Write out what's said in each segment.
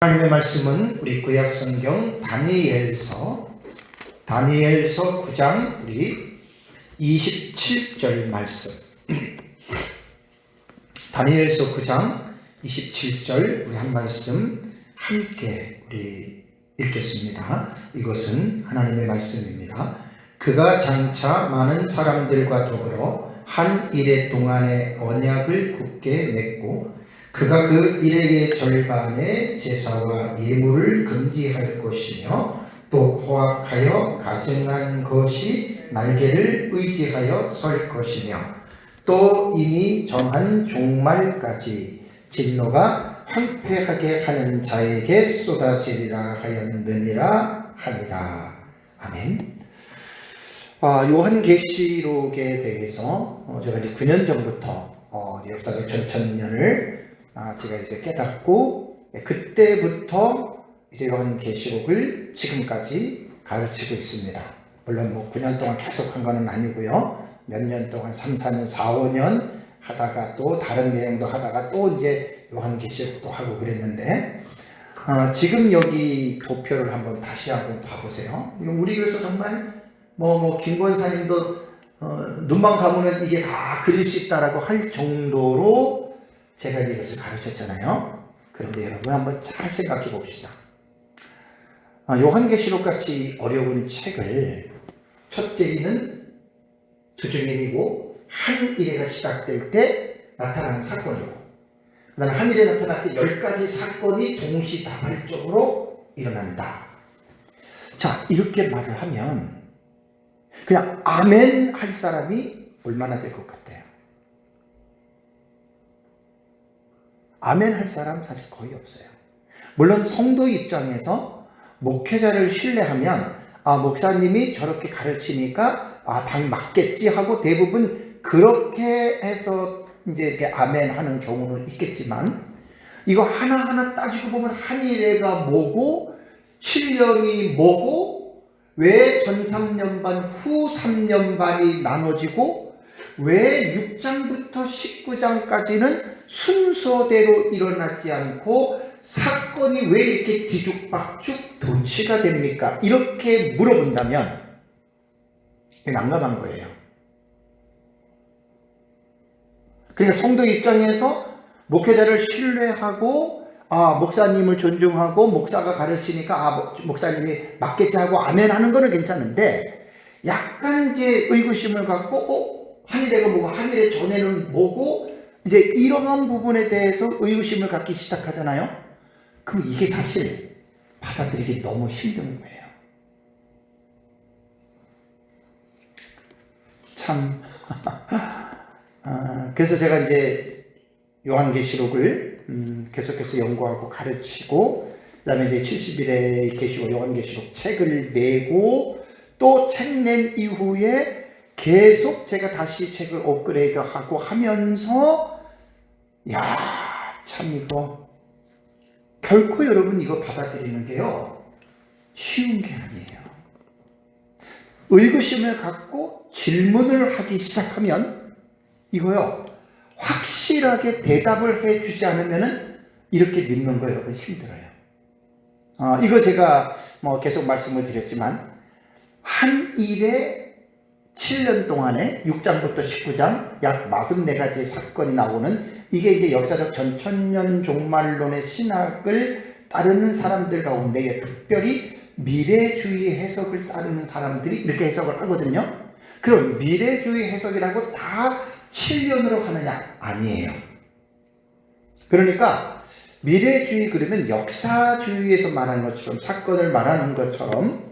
하나님의 말씀은 우리 구약 성경 다니엘서 9장 우리 27절 말씀. 다니엘서 9장 27절 우리 한 말씀 함께 우리 읽겠습니다. 이것은 하나님의 말씀입니다. 그가 장차 많은 사람들과 더불어 한 이레 동안의 언약을 굳게 맺고 그가 그 일의 절반의 제사와 예물을 금지할 것이며 또 포악하여 가증한 것이 날개를 의지하여 설 것이며 또 이미 정한 종말까지 진노가 황폐하게 하는 자에게 쏟아지리라 하였느니라 하니라. 아멘. 요한계시록에 대해서 제가 이제 9년 전부터 역사적 전천년을 제가 이제 깨닫고 그때부터 이제 요한계시록을 지금까지 가르치고 있습니다. 물론 뭐 9년 동안 계속 한 건 아니고요. 몇 년 동안 3, 4년, 4, 5년 하다가 또 다른 내용도 하다가 또 이제 요한계시록도 하고 그랬는데 지금 여기 도표를 한번 다시 한번 봐보세요. 우리 교회에서 정말 김 권사님도 눈만 감으면 이게 다 그릴 수 있다라고 할 정도로 제가 이것을 가르쳤잖아요. 그런데 여러분 한번 잘 생각해 봅시다. 요한계시록 같이 어려운 책을 첫째 일은 두주민이고 한 일회가 시작될 때 나타나는 사건이고 그 다음에 한 일에 나타날 때 10가지 사건이 동시다발적으로 일어난다. 자, 이렇게 말을 하면 그냥 아멘 할 사람이 얼마나 될 것 같아요? 아멘 할 사람 사실 거의 없어요. 물론 성도 입장에서 목회자를 신뢰하면 목사님이 저렇게 가르치니까 당 맞겠지 하고 대부분 그렇게 해서 이제 이렇게 아멘 하는 경우는 있겠지만 이거 하나하나 따지고 보면 한일회가 뭐고 7년이 뭐고 왜 전 3년 반 후 3년 반이 나눠지고 왜 6장부터 19장까지는 순서대로 일어나지 않고 사건이 왜 이렇게 뒤죽박죽 도치가 됩니까? 이렇게 물어본다면 이게 난감한 거예요. 그러니까 성도 입장에서 목회자를 신뢰하고 목사님을 존중하고 목사가 가르치니까 목사님이 맞겠지 하고 아멘 하는 거는 괜찮은데 약간 이제 의구심을 갖고 한일회가 뭐고 한일회 전에는 뭐고 이제 이러한 부분에 대해서 의구심을 갖기 시작하잖아요. 그럼 이게 사실 받아들이기 너무 힘든 거예요. 참 그래서 제가 이제 요한계시록을 계속해서 연구하고 가르치고 그다음에 이제 70일의 계시록 요한계시록 책을 내고 또 책 낸 이후에 계속 제가 다시 책을 업그레이드하고 하면서 참 이거 결코 여러분 이거 받아들이는 게요 쉬운 게 아니에요. 의구심을 갖고 질문을 하기 시작하면 이거요 확실하게 대답을 해주지 않으면은 이렇게 믿는 거 여러분 힘들어요. 이거 제가 계속 말씀을 드렸지만 한 일에 7년 동안에 6장부터 19장 약 44가지 사건이 나오는 이게 이제 역사적 전천년 종말론의 신학을 따르는 사람들 가운데 특별히 미래주의 해석을 따르는 사람들이 이렇게 해석을 하거든요. 그럼 미래주의 해석이라고 다 7년으로 하느냐? 아니에요. 그러니까 미래주의 그러면 역사주의에서 말하는 것처럼 사건을 말하는 것처럼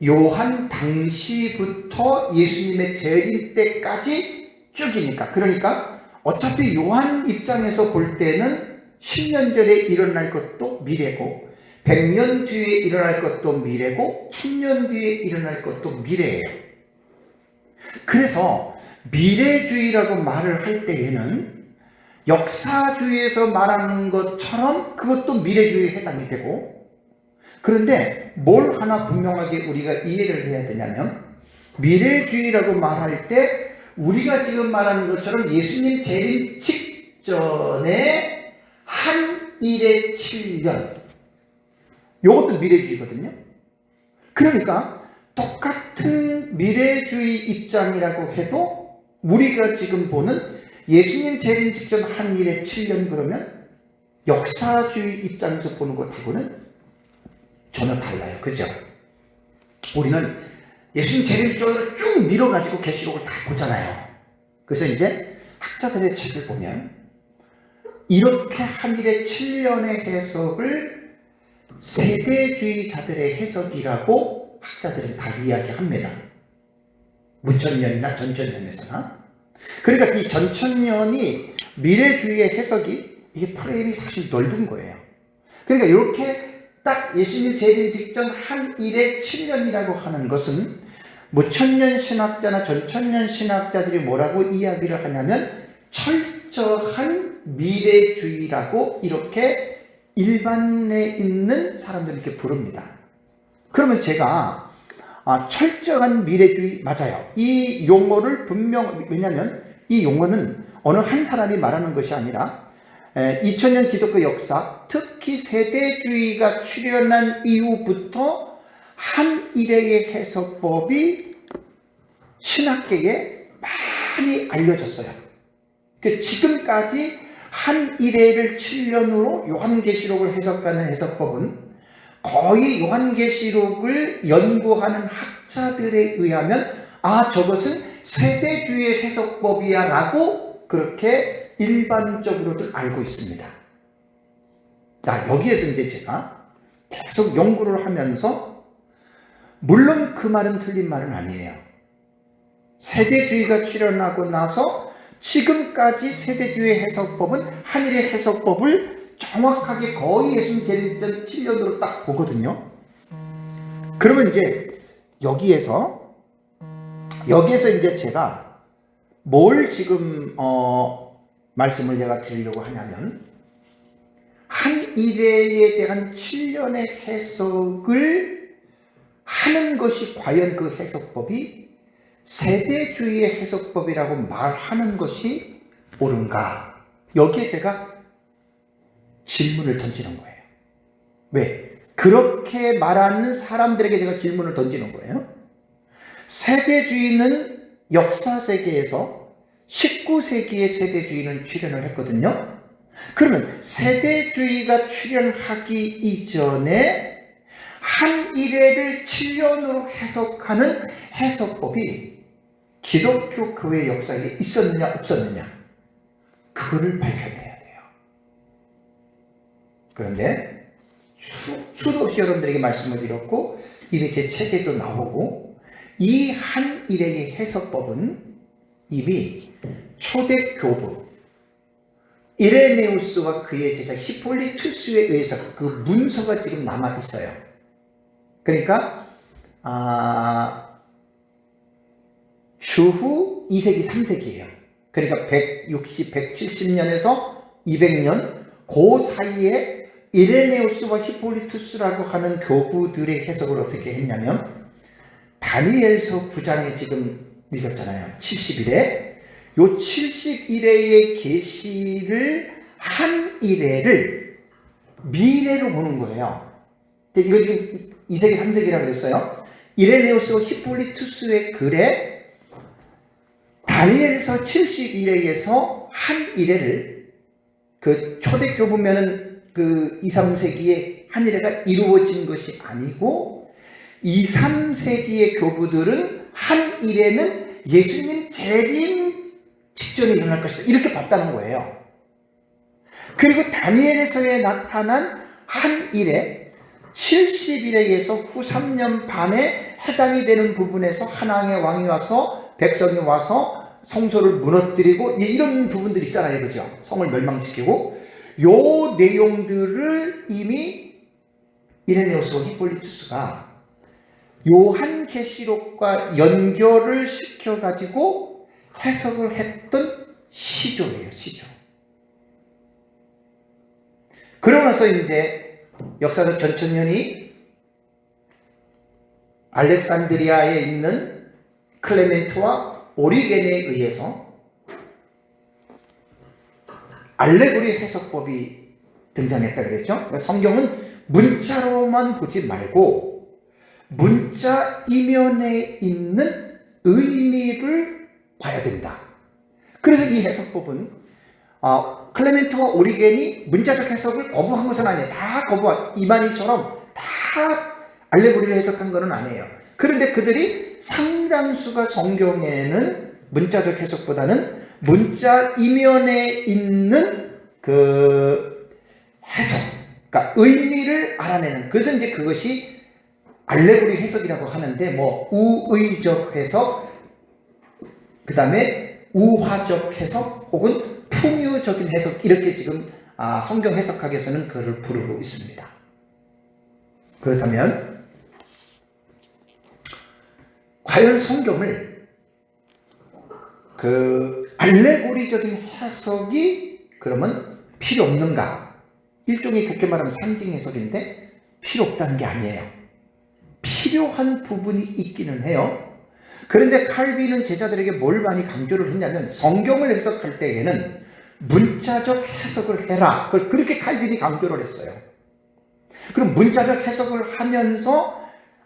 요한 당시부터 예수님의 재림 때까지 쭉이니까 그러니까 어차피 요한 입장에서 볼 때는 10년 전에 일어날 것도 미래고 100년 뒤에 일어날 것도 미래고 1000년 뒤에 일어날 것도 미래예요. 그래서 미래주의라고 말을 할 때에는 역사주의에서 말하는 것처럼 그것도 미래주의에 해당이 되고 그런데 뭘 하나 분명하게 우리가 이해를 해야 되냐면 미래주의라고 말할 때 우리가 지금 말하는 것처럼 예수님 재림 직전에 한 일의 7년. 이것도 미래주의거든요. 그러니까 똑같은 미래주의 입장이라고 해도 우리가 지금 보는 예수님 재림 직전 한 일의 7년 그러면 역사주의 입장에서 보는 것하고는 전혀 달라요. 그죠? 우리는 예수님 재림 직전으로 쭉 밀어가지고 계시록을 다 보잖아요. 그래서 이제 학자들의 책을 보면 이렇게 한 일의 7년의 해석을 세대주의자들의 해석이라고 학자들은 다 이야기합니다. 무천년이나 전천년에서나. 그러니까 이 전천년이 미래주의의 해석이 이게 프레임이 사실 넓은 거예요. 그러니까 이렇게 딱 예수님 재림 직전 한 일의 7년이라고 하는 것은 무천년 신학자나 전천년 신학자들이 뭐라고 이야기를 하냐면 철저한 미래주의라고 이렇게 일반에 있는 사람들을 이렇게 부릅니다. 그러면 제가 철저한 미래주의 맞아요. 이 용어를 왜냐하면 이 용어는 어느 한 사람이 말하는 것이 아니라 2000년 기독교 역사, 특히 세대주의가 출현한 이후부터 한 일의 해석법이 신학계에 많이 알려졌어요. 지금까지 한 일회를 7년으로 요한계시록을 해석하는 해석법은 거의 요한계시록을 연구하는 학자들에 의하면 저것은 세대주의 해석법이야 라고 그렇게 일반적으로들 알고 있습니다. 자, 여기에서 이제 제가 계속 연구를 하면서 물론 그 말은 틀린 말은 아니에요. 세대주의가 출현하고 나서 지금까지 세대주의 해석법은 한일의 해석법을 정확하게 거의 예수님 재림 7년으로 딱 보거든요. 그러면 이제 여기에서 이제 제가 뭘 지금 말씀을 제가 드리려고 하냐면 한 일회에 대한 7년의 해석을 하는 것이 과연 그 해석법이 세대주의의 해석법이라고 말하는 것이 옳은가? 여기에 제가 질문을 던지는 거예요. 왜? 그렇게 말하는 사람들에게 제가 질문을 던지는 거예요. 세대주의는 역사세계에서 19세기의 세대주의는 출현을 했거든요. 그러면 세대주의가 출현하기 이전에 한 일회를 7년으로 해석하는 해석법이 기독교 교회 역사에 있었느냐 없었느냐 그거를 밝혀내야 돼요. 그런데 수도 없이 여러분들에게 말씀을 드렸고 이미 제 책에도 나오고 이 한 일회의 해석법은 이미 초대 교부 이레네우스와 그의 제자 히폴리투스에 의해서 그 문서가 지금 남아 있어요. 그러니까 주후 2세기 3세기예요. 그러니까 160, 170년에서 200년 그 사이에 이레네우스와 히폴리투스라고 하는 교부들의 해석을 어떻게 했냐면 다니엘서 9장에 지금 읽었잖아요. 70일에 요 71회의 계시를 한 일회를 미래로 보는 거예요. 이거 지금 2세기 3세기라고 그랬어요. 이레네우스와 히폴리투스의 글에 다니엘서 71회에서 한 일회를 그 초대교부면은 그 2, 3세기에 한 일회가 이루어진 것이 아니고 2, 3세기의 교부들은 한 일회는 예수님 재림 직전에 일어날 것이다 이렇게 봤다는 거예요. 그리고 다니엘서에 나타난 한 일회 70일에서 후 3년 반에 해당이 되는 부분에서 하나님의 왕이 와서 백성이 와서 성소를 무너뜨리고 이런 부분들 있잖아요. 그죠? 성을 멸망시키고 요 내용들을 이미 이레네우스와 히폴리투스가 요한계시록과 연결을 시켜가지고 해석을 했던 시조예요. 시조. 그러고 나서 이제 역사적 전천년이 알렉산드리아에 있는 클레멘트와 오리겐에 의해서 알레고리 해석법이 등장했다 그랬죠. 그러니까 성경은 문자로만 보지 말고 문자 이면에 있는 의미를 봐야 된다. 그래서 이 해석법은 클레멘트와 오리겐이 문자적 해석을 거부한 것은 아니에요. 다 거부한, 이만희처럼 다 알레고리를 해석한 것은 아니에요. 그런데 그들이 상당수가 성경에는 문자적 해석보다는 문자 이면에 있는 그 해석, 그러니까 의미를 알아내는, 그래서 이제 그것이 알레고리 해석이라고 하는데, 뭐 우의적 해석, 그 다음에 우화적 해석, 혹은 풍유적인 해석, 이렇게 지금 성경 해석학에서는 그를 부르고 있습니다. 그렇다면 과연 성경을 그 알레고리적인 해석이 그러면 필요 없는가? 일종의 좋게 말하면 상징 해석인데 필요 없다는 게 아니에요. 필요한 부분이 있기는 해요. 그런데 칼빈은 제자들에게 뭘 많이 강조를 했냐면, 성경을 해석할 때에는 문자적 해석을 해라. 그걸 그렇게 칼빈이 강조를 했어요. 그럼 문자적 해석을 하면서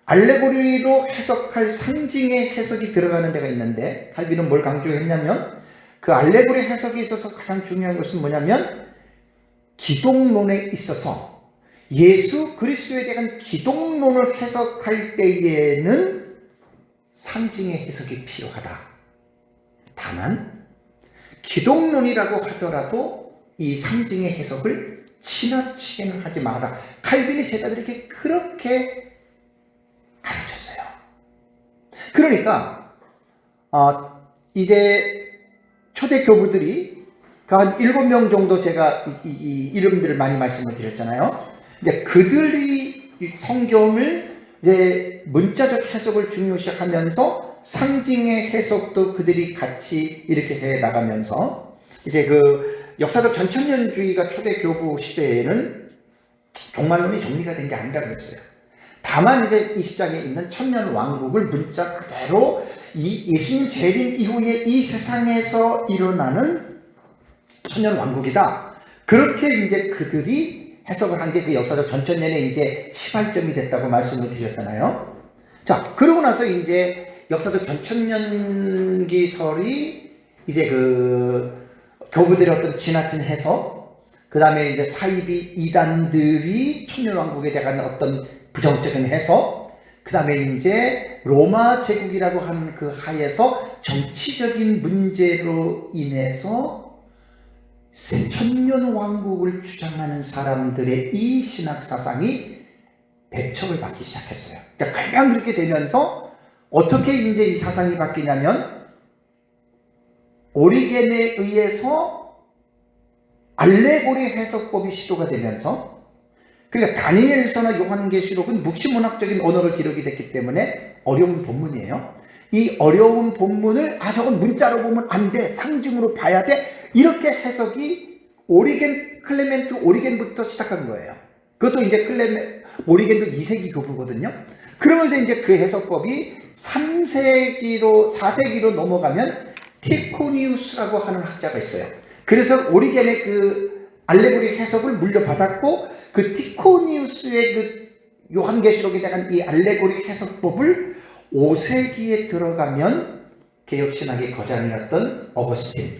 알레고리로 해석할 상징의 해석이 들어가는 데가 있는데, 칼빈은 뭘 강조했냐면, 그 알레고리 해석에 있어서 가장 중요한 것은 뭐냐면 기독론에 있어서 예수 그리스도에 대한 기독론을 해석할 때에는 상징의 해석이 필요하다. 다만 기독론이라고 하더라도 이 상징의 해석을 지나치게는 하지 마라. 칼빈이 제자들에게 그렇게 가르쳤어요. 그러니까 이제 초대 교부들이 한 7명 정도, 제가 이 이름들을 많이 말씀을 드렸잖아요. 이제 그들이 성경을 이제 문자적 해석을 중요시하면서 상징의 해석도 그들이 같이 이렇게 해 나가면서, 이제 그 역사적 전천년주의가 초대 교부 시대에는 종말론이 정리가 된 게 아니라 그랬어요. 다만 이제 20장에 있는 천년 왕국을 문자 그대로 이 예수님 재림 이후에 이 세상에서 일어나는 천년 왕국이다. 그렇게 이제 그들이 해석을 한 게 그 역사적 전천년에 이제 시발점이 됐다고 말씀을 드렸잖아요. 자, 그러고 나서 이제 역사적 전천년기설이 이제 그 교부들의 어떤 지나친 해석, 그 다음에 이제 사이비 이단들이 천년 왕국에 대한 어떤 부정적인 해석, 그 다음에 이제 로마 제국이라고 하는 그 하에서 정치적인 문제로 인해서 천년 왕국을 주장하는 사람들의 이 신학 사상이 배척을 받기 시작했어요. 그러니까 그냥 그렇게 되면서 어떻게 이제 이 사상이 바뀌냐면, 오리겐에 의해서 알레고리 해석법이 시도가 되면서, 그러니까 다니엘서나 요한계시록은 묵시문학적인 언어로 기록이 됐기 때문에 어려운 본문이에요. 이 어려운 본문을 저건 문자로 보면 안 돼, 상징으로 봐야 돼, 이렇게 해석이 클레멘트 오리겐부터 시작한 거예요. 그것도 이제 오리겐도 2세기 교부거든요. 그러면서 이제 그 해석법이 4세기로 넘어가면 티코니우스라고 하는 학자가 있어요. 그래서 오리겐의 그 알레고리 해석을 물려받았고, 그 티코니우스의 그 요한계시록에 대한 이 알레고리 해석법을 5세기에 들어가면 개혁신학의 거장이었던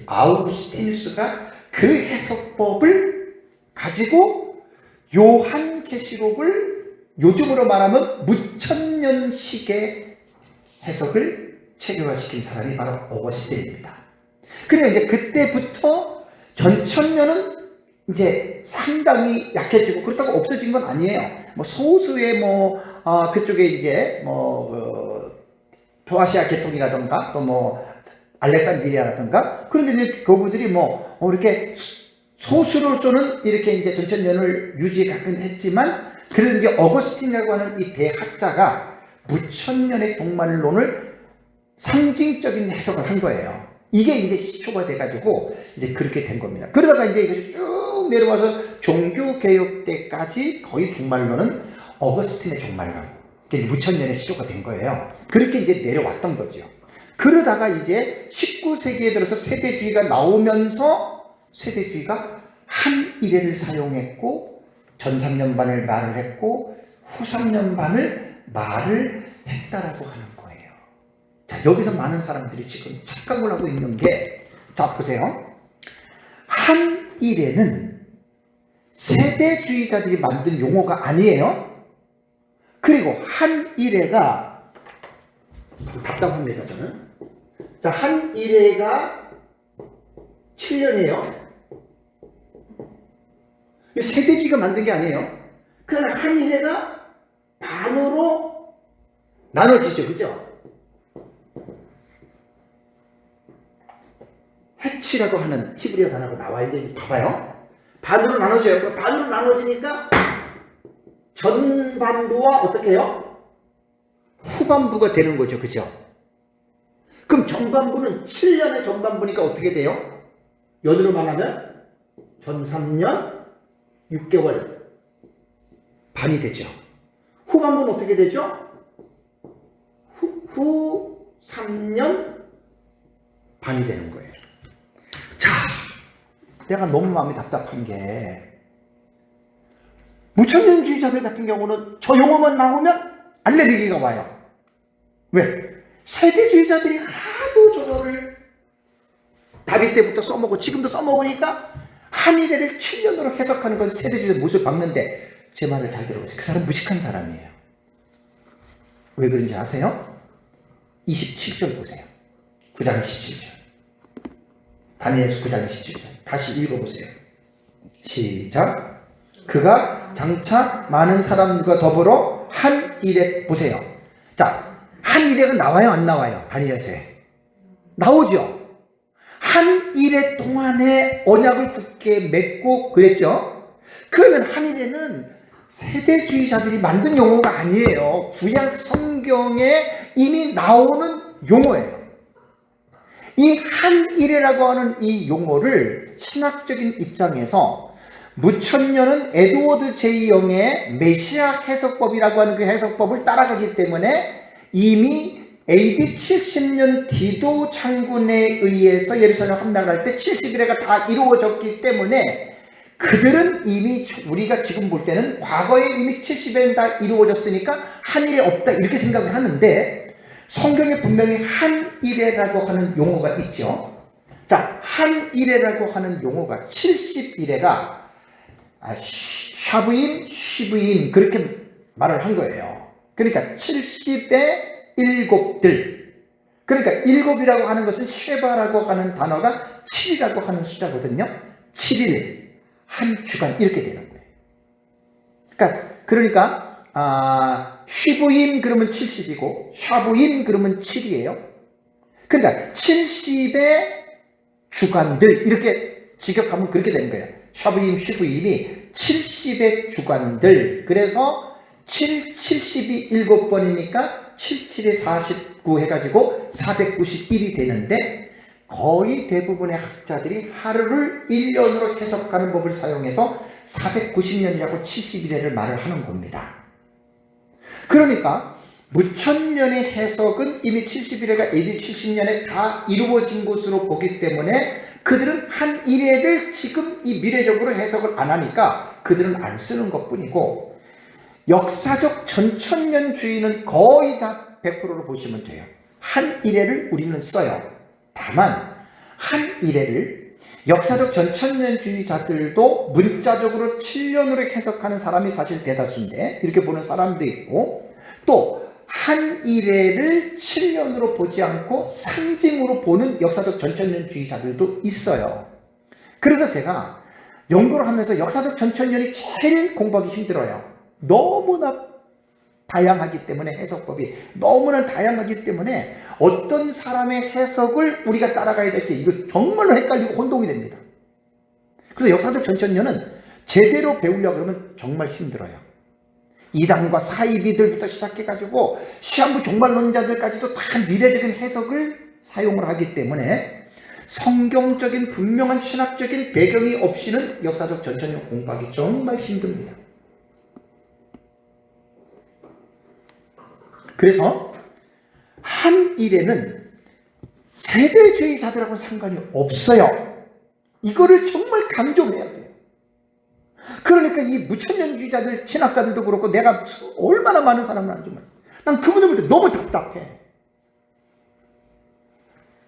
아우구스티누스가 그 해석법을 가지고 요한계시록을 요즘으로 말하면 무천년식의 해석을 체계화시킨 사람이 바로 어거스틴입니다. 그래 이제 그때부터 전천년은 이제 상당히 약해지고, 그렇다고 없어진 건 아니에요. 뭐 소수의 그쪽에 이제 도아시아 계통이라던가 또 알렉산드리아라던가, 그런데 이제 교부들이 이렇게 소수로서는 이렇게 이제 전천년을 유지해 가긴 했지만, 그래도 이제 어거스틴이라고 하는 이 대학자가 무천년의 종말론을 상징적인 해석을 한 거예요. 이게 이제 시초가 돼가지고 이제 그렇게 된 겁니다. 그러다가 이제 이것이 쭉 내려와서 종교개혁 때까지 거의 종말론은 어거스틴의 종말론, 무천년의 시초가 된 거예요. 그렇게 이제 내려왔던 거죠. 그러다가 이제 19세기에 들어서 세대주의가 나오면서 세대주의가 한 일회를 사용했고 전 3년반을 말을 했고 후 3년반을 말을 했다라고 하는 거예요. 자, 여기서 많은 사람들이 지금 착각을 하고 있는 게, 자 보세요. 한 일회는 세대주의자들이 만든 용어가 아니에요. 그리고 한 일회가, 답답합니다 저는. 자, 한 일회가 7년이에요. 세대주의가 만든 게 아니에요. 그냥 한 일회가 반으로 나눠지죠, 그죠? 해치라고 하는 히브리어 단어가 나와 있는데 봐봐요. 반으로 나눠져요. 반으로 나눠지니까 전반부와 어떻게 해요? 후반부가 되는 거죠, 그죠? 그럼 전반부는 7년의 전반부니까 어떻게 돼요? 연으로 말하면 전 3년 6개월 반이 되죠. 후반부는 어떻게 되죠? 후 3년 반이 되는 거예요. 자, 내가 너무 마음이 답답한 게, 무천년주의자들 같은 경우는 저 용어만 나오면 알레르기가 와요. 왜? 세대주의자들이 하도 저거를 다비 때부터 써먹고 지금도 써먹으니까 한 일회를 7년으로 해석하는 건 세대주의자 모습을 봤는데, 제 말을 잘 들어보세요. 그 사람 무식한 사람이에요. 왜 그런지 아세요? 27절 보세요. 9장 17절. 다니엘서 9장 17절. 다시 읽어보세요. 시작. 그가 장차 많은 사람들과 더불어 한 일회, 보세요. 자, 한 일회가 나와요, 안 나와요? 다니엘서에 나오죠. 한 일회 동안에 언약을 굳게 맺고 그랬죠. 그러면 한 일회는 세대주의자들이 만든 용어가 아니에요. 구약 성경에 이미 나오는 용어예요. 이 한 일회라고 하는 이 용어를 신학적인 입장에서 무천년은 에드워드 J 영의 메시아 해석법이라고 하는 그 해석법을 따라가기 때문에 이미 AD 70년 디도 장군에 의해서 예루살렘 함락할 때 70일회가 다 이루어졌기 때문에 그들은 이미, 우리가 지금 볼 때는 과거에 이미 70일회는 다 이루어졌으니까 한 일회 없다 이렇게 생각을 하는데, 성경에 분명히 한 일회라고 하는 용어가 있죠. 자, 한 일회라고 하는 용어가 70일회가 샤브임, 시브임 그렇게 말을 한 거예요. 그러니까 70의 일곱들. 그러니까 일곱이라고 하는 것은 쉐바라고 하는 단어가 7이라고 하는 숫자거든요. 7일, 한 주간 이렇게 되는 거예요. 그러니까 쉬부임 그러면 70이고 샤부임 그러면 7이에요. 그러니까 70의 주간들 이렇게 직역하면 그렇게 되는 거예요. 샤부임, 쉬부임이 70의 주간들. 그래서 70이 7번이니까 77에 49 해가지고 491이 되는데, 거의 대부분의 학자들이 하루를 1년으로 해석하는 법을 사용해서 490년이라고 71회를 말을 하는 겁니다. 그러니까 무천년의 해석은 이미 71회가 AD 70년에 다 이루어진 것으로 보기 때문에 그들은 한 일회를 지금 이 미래적으로 해석을 안 하니까 그들은 안 쓰는 것뿐이고, 역사적 전천년주의는 거의 다 100%로 보시면 돼요. 한 일회를 우리는 써요. 다만 한 일회를 역사적 전천년주의자들도 문자적으로 7년으로 해석하는 사람이 사실 대다수인데, 이렇게 보는 사람도 있고, 또 한 일회를 7년으로 보지 않고 상징으로 보는 역사적 전천년주의자들도 있어요. 그래서 제가 연구를 하면서 역사적 전천년이 제일 공부하기 힘들어요. 너무나 다양하기 때문에, 해석법이 너무나 다양하기 때문에 어떤 사람의 해석을 우리가 따라가야 될지 이거 정말로 헷갈리고 혼동이 됩니다. 그래서 역사적 전천년은 제대로 배우려고 그러면 정말 힘들어요. 이단과 사이비들부터 시작해가지고 시한부 종말론자들까지도 다 미래적인 해석을 사용을 하기 때문에 성경적인 분명한 신학적인 배경이 없이는 역사적 전천년 공부하기 정말 힘듭니다. 그래서 한 일에는 세대주의자들하고는 상관이 없어요. 이거를 정말 강조해야 돼요. 그러니까 이 무천년주의자들, 신학자들도 그렇고 내가 얼마나 많은 사람을 아는지 몰라. 난 그분들 볼 때 너무 답답해.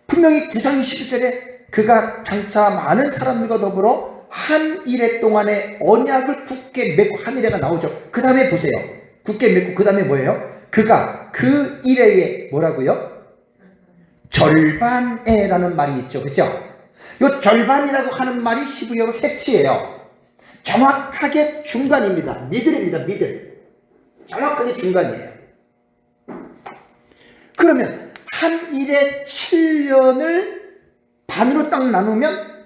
분명히 9장 11절에 그가 장차 많은 사람들과 더불어 한 이레 동안의 언약을 굳게 맺고, 한 이레가 나오죠. 그 다음에 보세요. 굳게 맺고 그 다음에 뭐예요? 그가 그 이레에 뭐라고요? 절반에라는 말이 있죠. 그죠? 이 절반이라고 하는 말이 히브리어로 해치예요. 정확하게 중간입니다. 미들입니다. 미들. 정확하게 중간이에요. 그러면 한 일에 7년을 반으로 딱 나누면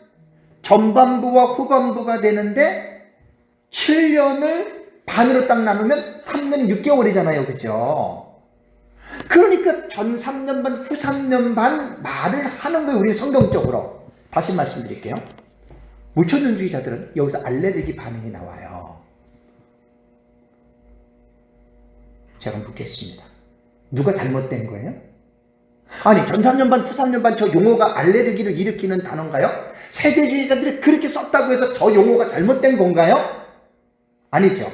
전반부와 후반부가 되는데 7년을 반으로 딱 나누면 3년 6개월이잖아요. 그죠? 그러니까 전 3년 반, 후 3년 반 말을 하는 거예요. 우리 성경적으로. 다시 말씀드릴게요. 무천년주의자들은 여기서 알레르기 반응이 나와요. 제가 묻겠습니다. 누가 잘못된 거예요? 아니, 전 3년 반, 후 3년 반 저 용어가 알레르기를 일으키는 단어인가요? 세대주의자들이 그렇게 썼다고 해서 저 용어가 잘못된 건가요? 아니죠.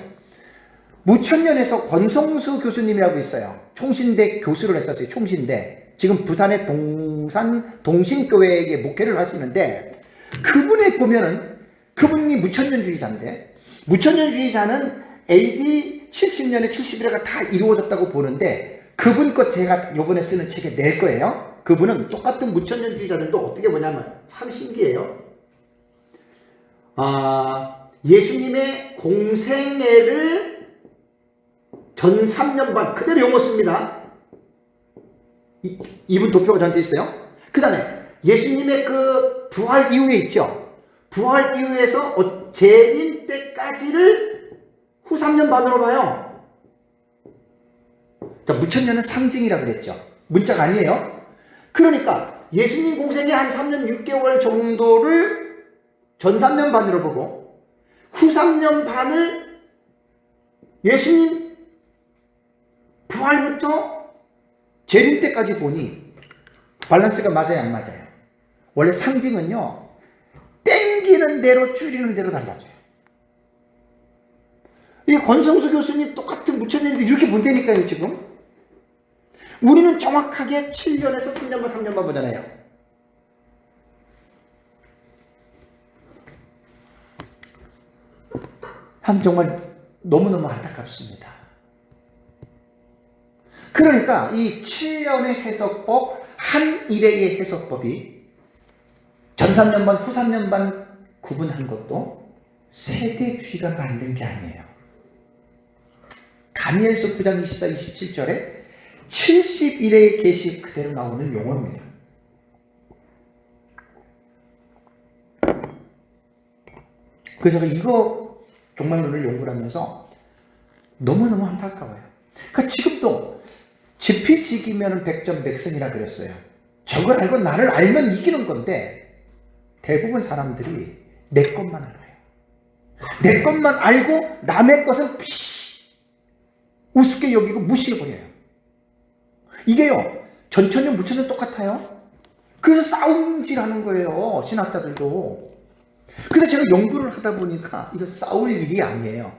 무천년에서 권성수 교수님이라고 있어요. 총신대 교수를 했었어요. 총신대. 지금 부산의 동산 동신교회에 목회를 하시는데, 그분에 보면은, 그분이 무천년주의자인데, 무천년주의자는 AD 70년에 71회가 다 이루어졌다고 보는데, 그분 것 제가 요번에 쓰는 책에 낼 거예요. 그분은 똑같은 무천년주의자들도 어떻게 보냐면 참 신기해요. 예수님의 공생애를 전 3년 반 그대로 용어 씁니다. 이분 도표가 저한테 있어요. 그 다음에 예수님의 그 부활 이후에 있죠. 부활 이후에서 재림 때까지를 후 3년 반으로 봐요. 자, 무천년은 상징이라고 그랬죠. 문자가 아니에요. 그러니까 예수님 공생의 한 3년 6개월 정도를 전 3년 반으로 보고 후 3년 반을 예수님 부활부터 재림 때까지 보니 밸런스가 맞아요, 안 맞아요? 원래 상징은요, 땡기는 대로 줄이는 대로 달라져요. 이 권성수 교수님 똑같은 무천년인데 이렇게 본다니까요, 지금. 우리는 정확하게 7년에서 3년만 3년만 보잖아요. 참 정말 너무너무 안타깝습니다. 그러니까 이 7년의 해석법, 한 일의 해석법이 전 3년 반, 후 3년 반 구분한 것도 세대주의가 만든 게 아니에요. 다니엘서 9장 24, 27절에 71회의 계시 그대로 나오는 용어입니다. 그래서 제가 이거 정말 오늘 연구를 하면서 너무너무 안타까워요. 그러니까 지금도 지피지기면 백전백승이라 그랬어요. 저걸 알고 나를 알면 이기는 건데 대부분 사람들이 내 것만 알아요. 내 것만 알고 남의 것은 우습게 여기고 무시해버려요. 이게요, 전천년, 무천년 똑같아요. 그래서 싸움질하는 거예요, 신학자들도. 근데 제가 연구를 하다 보니까 이거 싸울 일이 아니에요.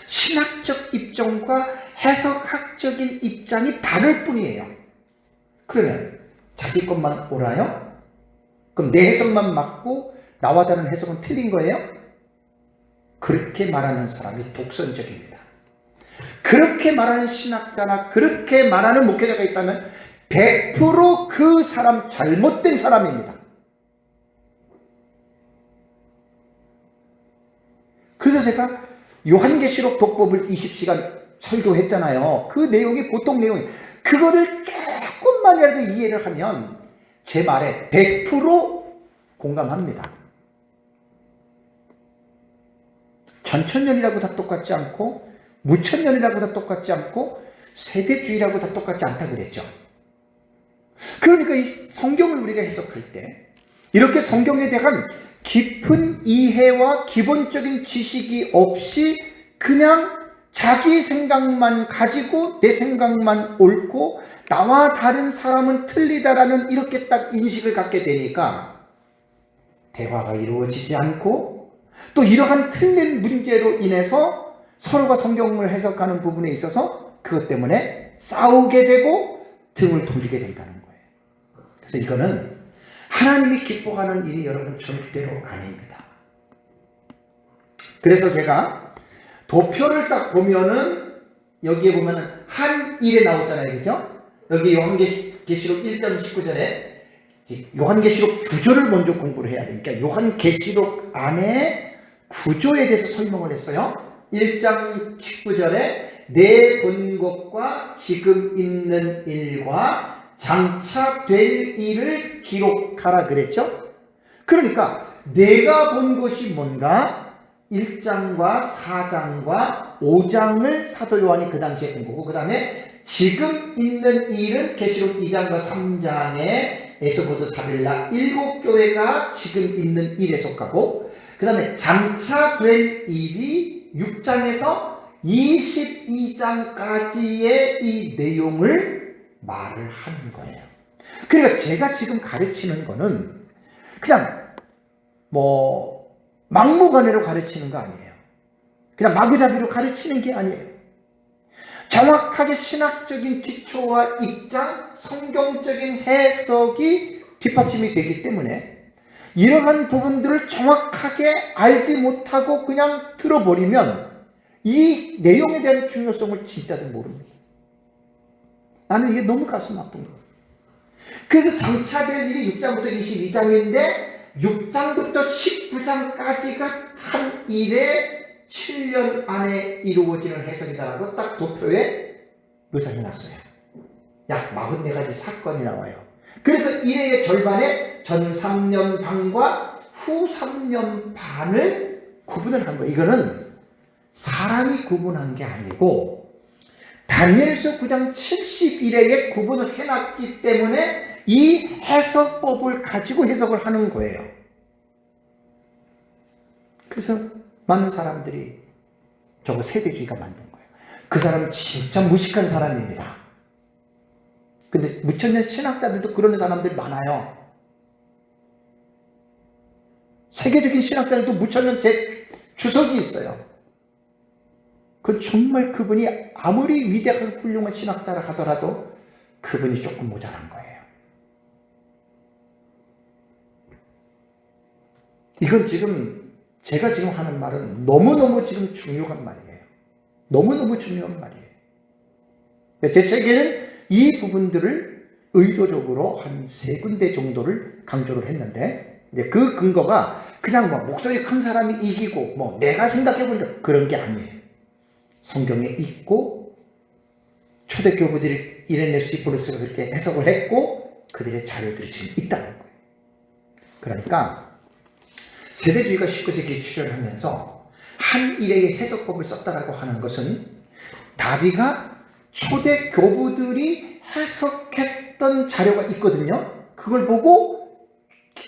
신학적 입장과 해석학적인 입장이 다를 뿐이에요. 그러면 자기 것만 옳아요? 그럼 내 해석만 맞고 나와 다른 해석은 틀린 거예요? 그렇게 말하는 사람이 독선적입니다. 그렇게 말하는 신학자나 그렇게 말하는 목회자가 있다면 100% 그 사람 잘못된 사람입니다. 그래서 제가 요한계시록 독법을 20시간 설교했잖아요. 그 내용이 보통 내용이, 그거를 조금만이라도 이해를 하면 제 말에 100% 공감합니다. 전천년이라고 다 똑같지 않고 무천년이라고 다 똑같지 않고 세대주의라고 다 똑같지 않다 그랬죠. 그러니까 이 성경을 우리가 해석할 때 이렇게 성경에 대한 깊은 이해와 기본적인 지식이 없이 그냥 자기 생각만 가지고 내 생각만 옳고 나와 다른 사람은 틀리다라는 이렇게 딱 인식을 갖게 되니까 대화가 이루어지지 않고 또 이러한 틀린 문제로 인해서 서로가 성경을 해석하는 부분에 있어서 그것 때문에 싸우게 되고 등을 돌리게 된다는 거예요. 그래서 이거는 하나님이 기뻐하는 일이 여러분 절대로 아닙니다. 그래서 제가 도표를 딱 보면은 여기에 보면은 한 일에 나오잖아요. 그죠? 여기 요한계시록 1장 19절에 요한계시록 구조를 먼저 공부를 해야 되니까 그러니까 요한계시록 안에 구조에 대해서 설명을 했어요. 1장 19절에 내 본 것과 지금 있는 일과 장차 될 일을 기록하라 그랬죠. 그러니까 내가 본 것이 뭔가 1장과 4장과 5장을 사도 요한이 그 당시에 본 거고, 그 다음에 지금 있는 일은 계시록 2장과 3장에 에스보드 사빌라 7교회가 지금 있는 일에 속하고, 그 다음에 장차 될 일이 6장에서 22장까지의 이 내용을 말을 하는 거예요. 그러니까 제가 지금 가르치는 거는 그냥 막무가내로 가르치는 거 아니에요. 그냥 마구잡이로 가르치는 게 아니에요. 정확하게 신학적인 기초와 입장, 성경적인 해석이 뒷받침이 되기 때문에 이러한 부분들을 정확하게 알지 못하고 그냥 들어버리면 이 내용에 대한 중요성을 진짜도 모릅니다. 나는 이게 너무 가슴 아픈 거예요. 그래서 장차될 일이 6장부터 22장인데 6장부터 19장까지가 한 일에 7년 안에 이루어지는 해석이다라고 딱 도표에 묘사해놨어요. 약 44가지 사건이 나와요. 그래서 일의 절반에 전 3년 반과 후 3년 반을 구분을 한 거예요. 이거는 사람이 구분한 게 아니고 다니엘서 9장 70일에 구분을 해놨기 때문에 이 해석법을 가지고 해석을 하는 거예요. 그래서 많은 사람들이 저거 세대주의가 만든 거예요. 그 사람은 진짜 무식한 사람입니다. 근데 무천년 신학자들도 그런 사람들이 많아요. 세계적인 신학자들도 무천년 주석이 있어요. 그건 정말 그분이 아무리 위대한 훌륭한 신학자라 하더라도 그분이 조금 모자란 거예요. 이건 지금 제가 지금 하는 말은 너무너무 지금 중요한 말이에요. 너무너무 중요한 말이에요. 제 책에는 이 부분들을 의도적으로 한 3군데 정도를 강조를 했는데 그 근거가 그냥 목소리 큰 사람이 이기고 내가 생각해보니까 그런 게 아니에요. 성경에 있고 초대 교부들이 이레네스 포르스가 그렇게 해석을 했고 그들의 자료들이 지금 있다는 거예요. 그러니까 세대주의가 19세기에 출현하면서 한 일의 해석법을 썼다라고 하는 것은 다비가 초대 교부들이 해석했던 자료가 있거든요. 그걸 보고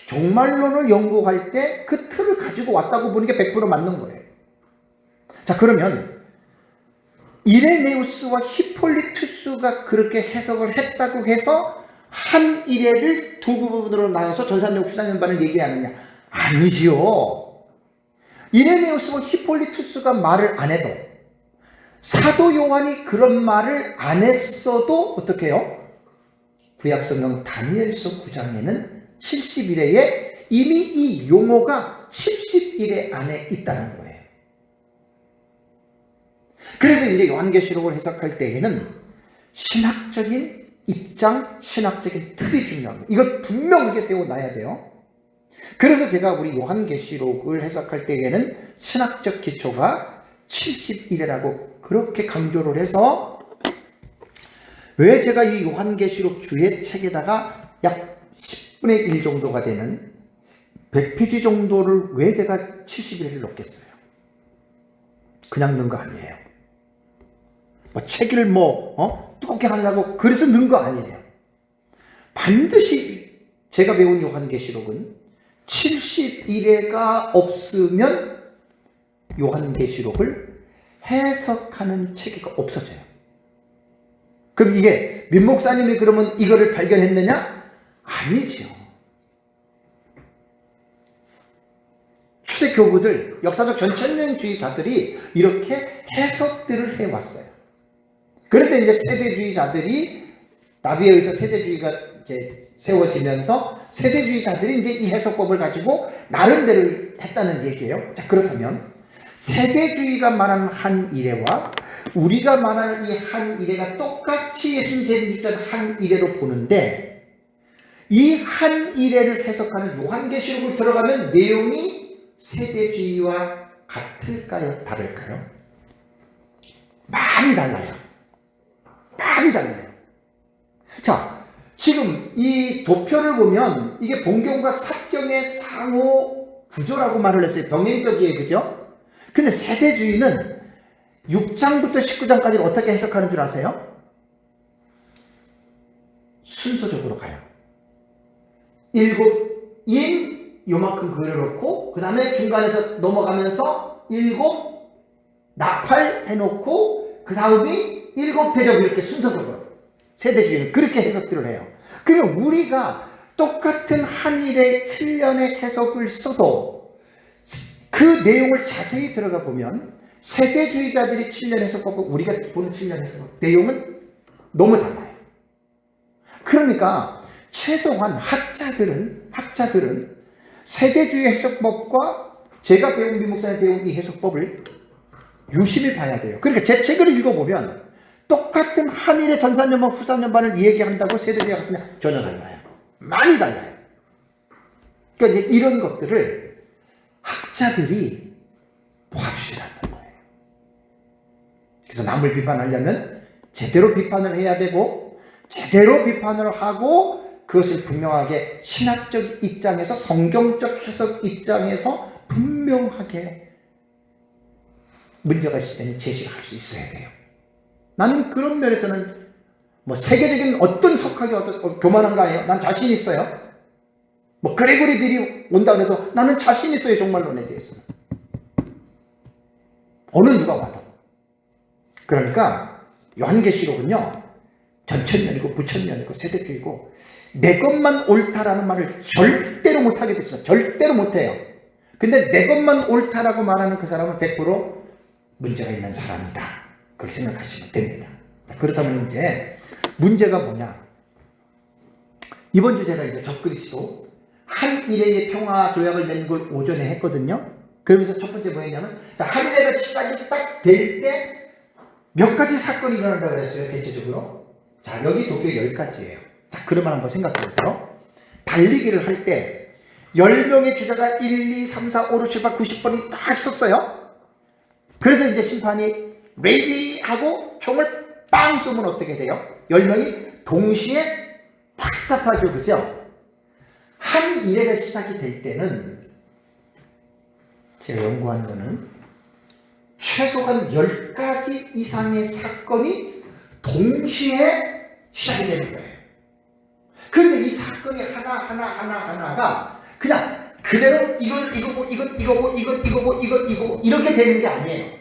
종말론을 연구할 때 그 틀을 가지고 왔다고 보는 게 100% 맞는 거예요. 자, 그러면 이레네우스와 히폴리투스가 그렇게 해석을 했다고 해서 한 일회를 두 부분으로 나눠서 전산력 후산연반을 얘기하느냐? 아니지요. 이레네우스와 히폴리투스가 말을 안 해도 사도 요한이 그런 말을 안 했어도 어떻게 해요? 구약성경 다니엘서 9장에는 70일에 이미 이 용어가 70일에 안에 있다는 거예요. 그래서 이제 요한계시록을 해석할 때에는 신학적인 입장, 신학적인 틀이 중요합니다. 이걸 분명하게 세워놔야 돼요. 그래서 제가 우리 요한계시록을 해석할 때에는 신학적 기초가 70일이라고 그렇게 강조를 해서 왜 제가 이 요한계시록 주의 책에다가 약 10분의 1 정도가 되는 100페이지 정도를 왜 제가 70일을 넣겠어요? 그냥 넣은 거 아니에요. 책을 두껍게 하려고 그래서 넣은 거 아니에요. 반드시 제가 배운 요한계시록은 70일회가 없으면 요한계시록을 해석하는 체계가 없어져요. 그럼 이게 민 목사님이 그러면 이거를 발견했느냐? 아니죠. 교부들, 역사적 전천년주의자들이 이렇게 해석들을 해왔어요. 그런데 이제 세대주의자들이 나비에 의해서 세대주의가 이제 세워지면서 세대주의자들이 이제 이 해석법을 가지고 나름대로 했다는 얘기예요. 자, 그렇다면 세대주의가 말하는 한 이래와 우리가 말하는 이 한 이래가 똑같이 예수님 재림 직전 한 이래로 보는데 이 한 이래를 해석하는 요한계시록을 들어가면 내용이 세대주의와 같을까요? 다를까요? 많이 달라요. 많이 달라요. 자, 지금 이 도표를 보면 이게 본경과 사경의 상호 구조라고 말을 했어요. 병행적이에요. 그죠? 근데 세대주의는 6장부터 19장까지를 어떻게 해석하는 줄 아세요? 순서적으로 가요. 7인 요만큼 그려놓고 그 다음에 중간에서 넘어가면서 7 나팔 해놓고 그 다음이 7 대접 이렇게 순서적으로 세대주의는 그렇게 해석들을 해요. 그러니까 우리가 똑같은 한일의 7년의 해석을 써도 그 내용을 자세히 들어가 보면 세대주의자들이 7년 해석하고 우리가 보는 7년 해석 내용은 너무 달라요. 그러니까 최소한 학자들은 세대주의 해석법과 제가 배운 미목사님 배운 이 해석법을 유심히 봐야 돼요. 그러니까 제 책을 읽어보면 똑같은 한일의 전산연반 후산연반을 얘기한다고 세대주의가 같으면 전혀 달라요. 많이 달라요. 그러니까 이제 이런 것들을 학자들이 봐주질 않는 거예요. 그래서 남을 비판하려면 제대로 비판을 해야 되고 제대로 비판을 하고 그것을 분명하게 신학적 입장에서 성경적 해석 입장에서 분명하게 문제가 있을 때는 제시를 할 수 있어야 돼요. 나는 그런 면에서는 뭐 세계적인 어떤 석학이 교만한 거 아니에요? 난 자신 있어요. 뭐 그레고리 빌이 온다고 해도 나는 자신 있어요. 종말론에 대해서는. 어느 누가 와도. 그러니까 요한계시록은요. 전천년이고 부천년이고 세대주의고 내 것만 옳다라는 말을 절대로 못하게 됐습니다. 절대로 못해요. 근데 내 것만 옳다라고 말하는 그 사람은 100% 문제가 있는 사람이다. 그렇게 생각하시면 됩니다. 그렇다면 이제 문제가 뭐냐? 이번 주 제가 이제 적그리스도 한 일회의 평화 조약을 맺는 걸 오전에 했거든요. 그러면서 첫 번째 뭐였냐면 한 일회가 시작이 딱 될 때 몇 가지 사건이 일어난다고 그랬어요. 대체적으로. 자, 여기 도표 10가지예요. 자, 그러면 한번 생각해 보세요. 달리기를 할 때 10명의 주자가 1, 2, 3, 4, 5, 6, 7, 8, 90번이 딱 섰어요. 그래서 이제 심판이 레디 하고 총을 빵 쏘면 어떻게 돼요? 10명이 동시에 딱 스타트하죠. 그죠? 한 일회가 시작이 될 때는 제가 연구한 거는 최소한 10가지 이상의 사건이 동시에 시작이 되는 거예요. 그런데 이 사건이 하나가 그냥 그대로 이거고 이렇게 되는 게 아니에요.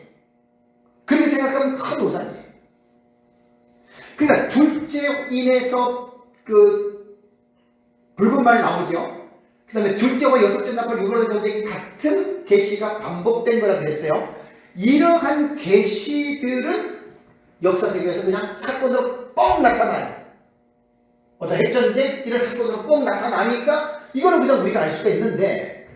그렇게 생각하면 큰 오산이에요. 그러니까 둘째인에서 그 붉은 말 나오죠. 그 다음에 둘째와 여섯째 나팔 유로된 전쟁이 같은 계시가 반복된 거라 그랬어요. 이러한 계시들은 역사적에서 그냥 사건으로 뻥 나타나요. 어떤 핵전쟁 이런 사건으로 뻥 나타나니까 이거는 그냥 우리가 알 수가 있는데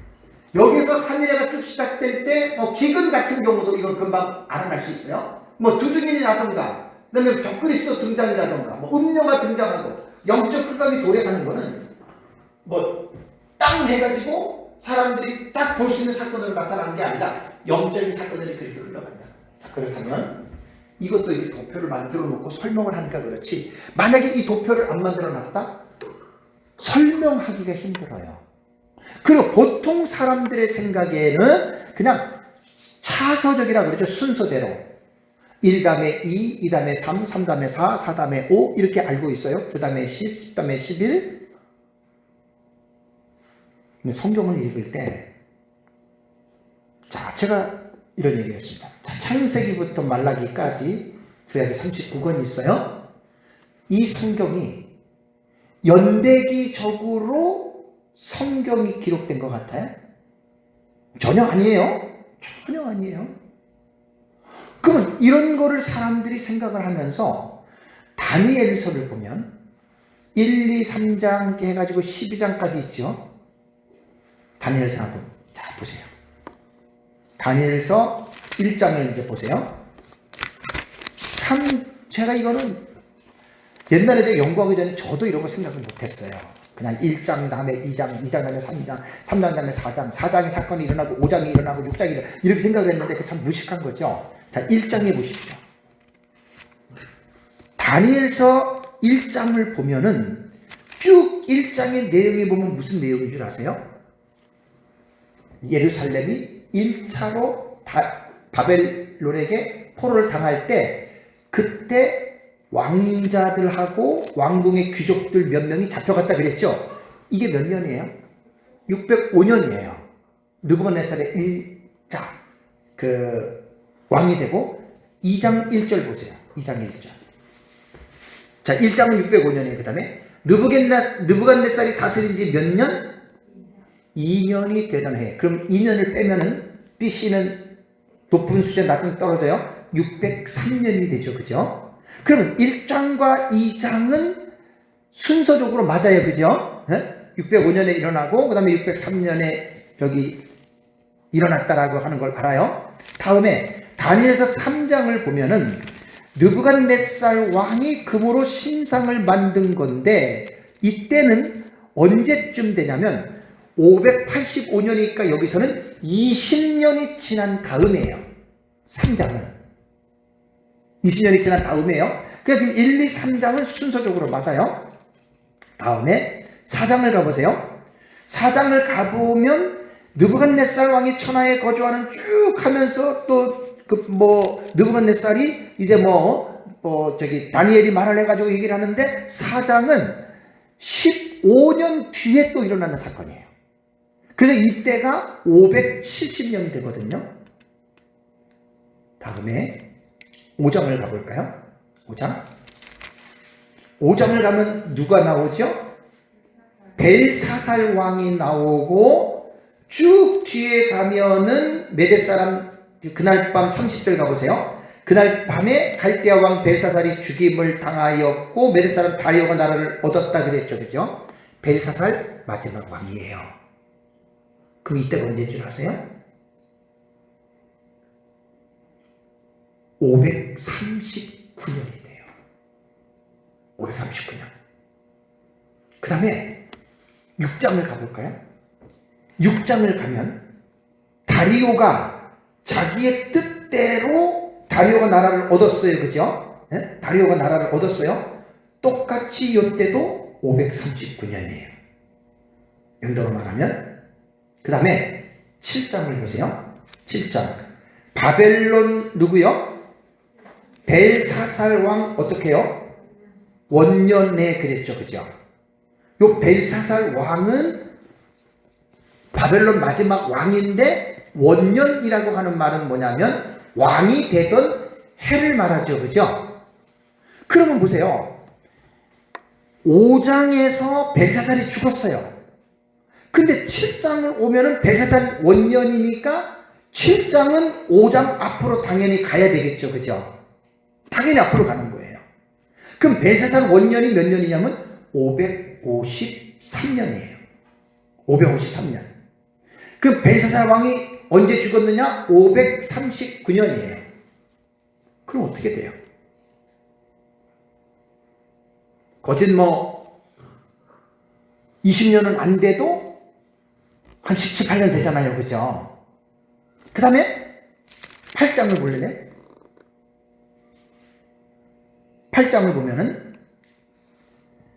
여기서 한일회가 쭉 시작될 때 기근 같은 경우도 이건 금방 알아낼 수 있어요. 뭐 두중인이라던가 그다음에 적그리스도 등장이라던가 뭐 음녀가 등장하고 영적 흑암이 도래하는 거는 뭐 땅 해가지고 사람들이 딱 볼 수 있는 사건으로 나타나는 게 아니라 영적인 사건들이 그렇게 흘러간다. 자, 그렇다면 이것도 이 도표를 만들어 놓고 설명을 하니까 그렇지 만약에 이 도표를 안 만들어 놨다? 설명하기가 힘들어요. 그리고 보통 사람들의 생각에는 그냥 차서적이라 그러죠. 순서대로 1다음에 2, 2다음에 3, 3다음에 4, 4다음에 5 이렇게 알고 있어요. 그 다음에 10, 10다음에 11. 근데 성경을 읽을 때 자, 제가 이런 얘기를 했습니다. 자, 창세기부터 말라기까지 구약이 39권이 있어요. 이 성경이 연대기적으로 성경이 기록된 것 같아요. 전혀 아니에요. 전혀 아니에요. 그러면 이런 거를 사람들이 생각을 하면서 다니엘서를 보면 1, 2, 3장 해가지고 12장까지 있죠. 다니엘서 한번 자 보세요. 다니엘서 1장을 이제 보세요. 참 제가 이거는 옛날에 제가 연구하기 전에 저도 이런 거 생각을 못했어요. 그냥 1장 다음에 2장, 2장 다음에 3장, 3장 다음에 4장, 4장이 사건이 일어나고 5장이 일어나고 6장이 일어나고 이렇게 생각을 했는데 그게 참 무식한 거죠. 자, 1장에 보십시오. 다니엘서 1장을 보면은 쭉 1장의 내용이 보면 무슨 내용인 줄 아세요? 예루살렘이 1차로 바벨론에게 포로를 당할 때 그때 왕자들하고 왕궁의 귀족들 몇 명이 잡혀갔다 그랬죠. 이게 몇 년이에요? 605년이에요. 느부갓네살의 1자 왕이 되고 2장 1절 보세요. 2장 1절. 자, 1장은 605년이에요. 그 다음에 느부갓네살이 다스린 지 몇 년? 2년이 되던 해. 그럼 2년을 빼면은 BC는 높은 수준 낮은 떨어져요. 603년이 되죠. 그죠? 그러면 1장과 2장은 순서적으로 맞아요. 그죠? 605년에 일어나고 그 다음에 603년에 여기 일어났다라고 하는 걸 알아요. 다음에 다니엘서 3장을 보면은 느부갓네살 왕이 금으로 신상을 만든 건데 이때는 언제쯤 되냐면 585년이니까 여기서는 20년이 지난 다음이에요. 3장은 20년이 지난 다음이에요. 그래서 지금 1, 2, 3장은 순서적으로 맞아요. 다음에 4장을 가보세요. 4장을 가보면 느부갓네살 왕이 천하에 거주하는 쭉 하면서 또 느부갓네살이 이제 다니엘이 말을 해가지고 얘기를 하는데 4장은 15년 뒤에 또 일어나는 사건이에요. 그래서 이때가 570년이 되거든요. 다음에 5장을 가볼까요? 5장을 가면 누가 나오죠? 벨사살 왕이 나오고 쭉 뒤에 가면은 메대 사람 그날 밤 30절 가보세요. 그날 밤에 갈대아 왕 벨사살이 죽임을 당하였고 메대 사람 다리오가 나라를 얻었다 그랬죠. 그죠? 벨사살 마지막 왕이에요. 그럼 이때가 언제인 줄 아세요? 539년이 돼요. 539년. 그 다음에 6장을 가볼까요? 6장을 가면 다리오가 자기의 뜻대로 다리오가 나라를 얻었어요. 그죠? 네? 다리오가 나라를 얻었어요. 똑같이 이때도 539년이에요. 영도로 말하면. 그 다음에 7장을 보세요. 7장. 바벨론 누구요? 벨사살 왕 어떻게 해요? 원년에 그랬죠. 그죠? 요 벨사살 왕은 바벨론 마지막 왕인데 원년이라고 하는 말은 뭐냐면 왕이 되던 해를 말하죠. 그죠? 그러면 보세요. 5장에서 벨사살이 죽었어요. 근데 7장을 오면은 벨사살 원년이니까 7장은 5장 앞으로 당연히 가야 되겠죠. 그죠? 당연히 앞으로 가는 거예요. 그럼 벨사살 원년이 몇 년이냐면 553년이에요. 553년. 그럼 벨사살 왕이 언제 죽었느냐? 539년이에요. 그럼 어떻게 돼요? 거짓 20년은 안 돼도 한 17, 18년 되잖아요. 그죠? 그 다음에 8장을 볼래요? 8장을 보면은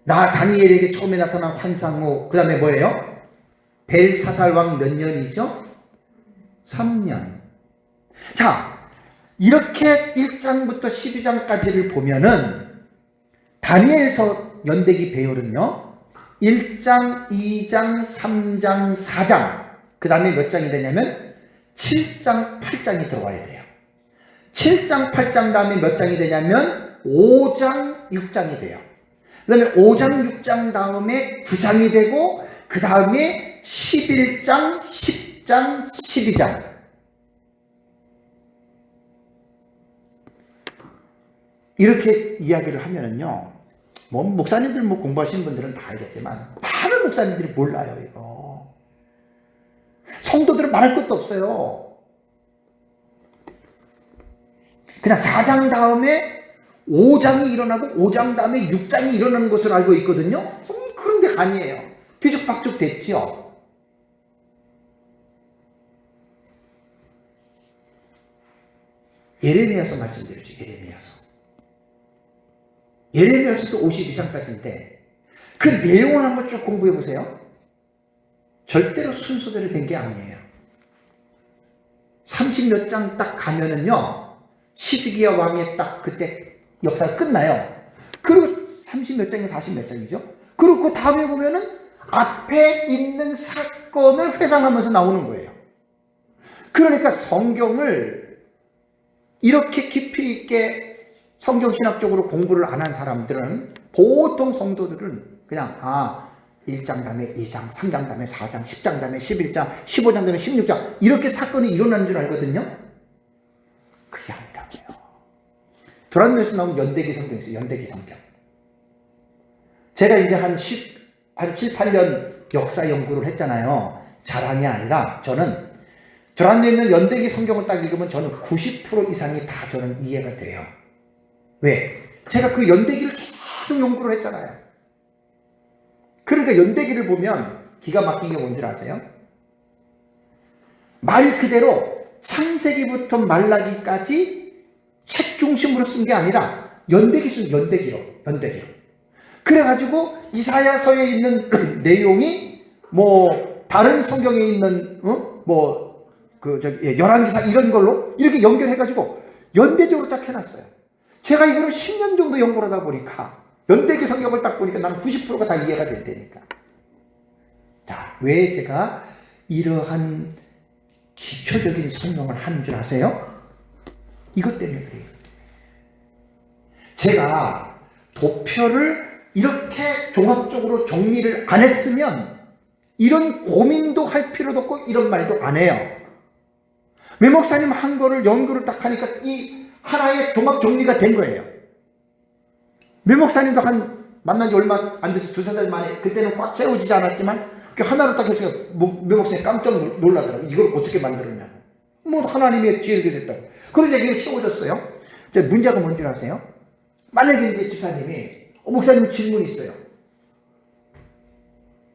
다니엘에게 처음에 나타난 환상 후 그 다음에 뭐예요? 벨사살 왕 몇 년이죠? 3년. 자, 이렇게 1장부터 12장까지를 보면은 다니엘서 연대기 배열은요 1장, 2장, 3장, 4장 그 다음에 몇 장이 되냐면 7장, 8장이 들어와야 돼요. 7장, 8장 다음에 몇 장이 되냐면 5장, 6장이 돼요. 그 다음에 5장, 6장 다음에 9장이 되고 그 다음에 11장, 10장, 10장, 12장. 이렇게 이야기를 하면은요, 뭐, 목사님들 뭐 공부하시는 분들은 다 알겠지만, 많은 목사님들이 몰라요, 이거. 성도들은 말할 것도 없어요. 그냥 4장 다음에 5장이 일어나고 5장 다음에 6장이 일어나는 것을 알고 있거든요. 그런 게 아니에요. 뒤죽박죽 됐죠. 예레미야서 말씀드리죠. 예레미야서도 52장까지인데 그 내용을 한번 쭉 공부해 보세요. 절대로 순서대로 된 게 아니에요. 30몇 장 딱 가면은요, 시드기야 왕의 딱 그때 역사가 끝나요. 그리고 30몇 장이 40몇 장이죠. 그리고 그 다음에 보면은 앞에 있는 사건을 회상하면서 나오는 거예요. 그러니까 성경을 이렇게 깊이 있게 성경신학적으로 공부를 안 한 사람들은, 보통 성도들은 그냥 1장 다음에 2장, 3장 다음에 4장, 10장 다음에 11장, 15장 다음에 16장 이렇게 사건이 일어나는 줄 알거든요. 그게 아니라고요. 두란노에서 나온 연대기 성경이 있어요. 연대기 성경. 제가 이제 한 7, 8년 역사 연구를 했잖아요. 자랑이 아니라 저는 두란노에 있는 연대기 성경을 딱 읽으면 저는 90% 이상이 다 저는 이해가 돼요. 왜? 제가 그 연대기를 계속 연구를 했잖아요. 그러니까 연대기를 보면 기가 막힌 게 뭔지 아세요? 말 그대로 창세기부터 말라기까지 책 중심으로 쓴 게 아니라 연대기로. 그래가지고 이사야서에 있는 내용이 뭐 다른 성경에 있는 열왕기사 이런 걸로 이렇게 연결해가지고 연대적으로 딱 해놨어요. 제가 이거를 10년 정도 연구를 하다 보니까 연대기 성경을 딱 보니까 나는 90%가 다 이해가 된다니까. 자, 왜 제가 이러한 기초적인 설명을 하는 줄 아세요? 이것 때문에 그래요. 제가 도표를 이렇게 종합적으로 정리를 안 했으면 이런 고민도 할 필요도 없고 이런 말도 안 해요. 매 목사님 한 거를 연구를 딱 하니까 이 하나의 종합 정리가 된 거예요. 매 목사님도 만난 지 얼마 안 돼서 2-3달 만에, 그때는 꽉 채워지지 않았지만 하나로 딱 해서 매 목사님 깜짝 놀라더라고요. 이걸 어떻게 만들었냐. 뭐 하나님의 지혜를 됐다고. 그런 얘기가 쉬워졌어요. 문제가 뭔지 아세요? 만약에 이제 집사님이 목사님 질문이 있어요.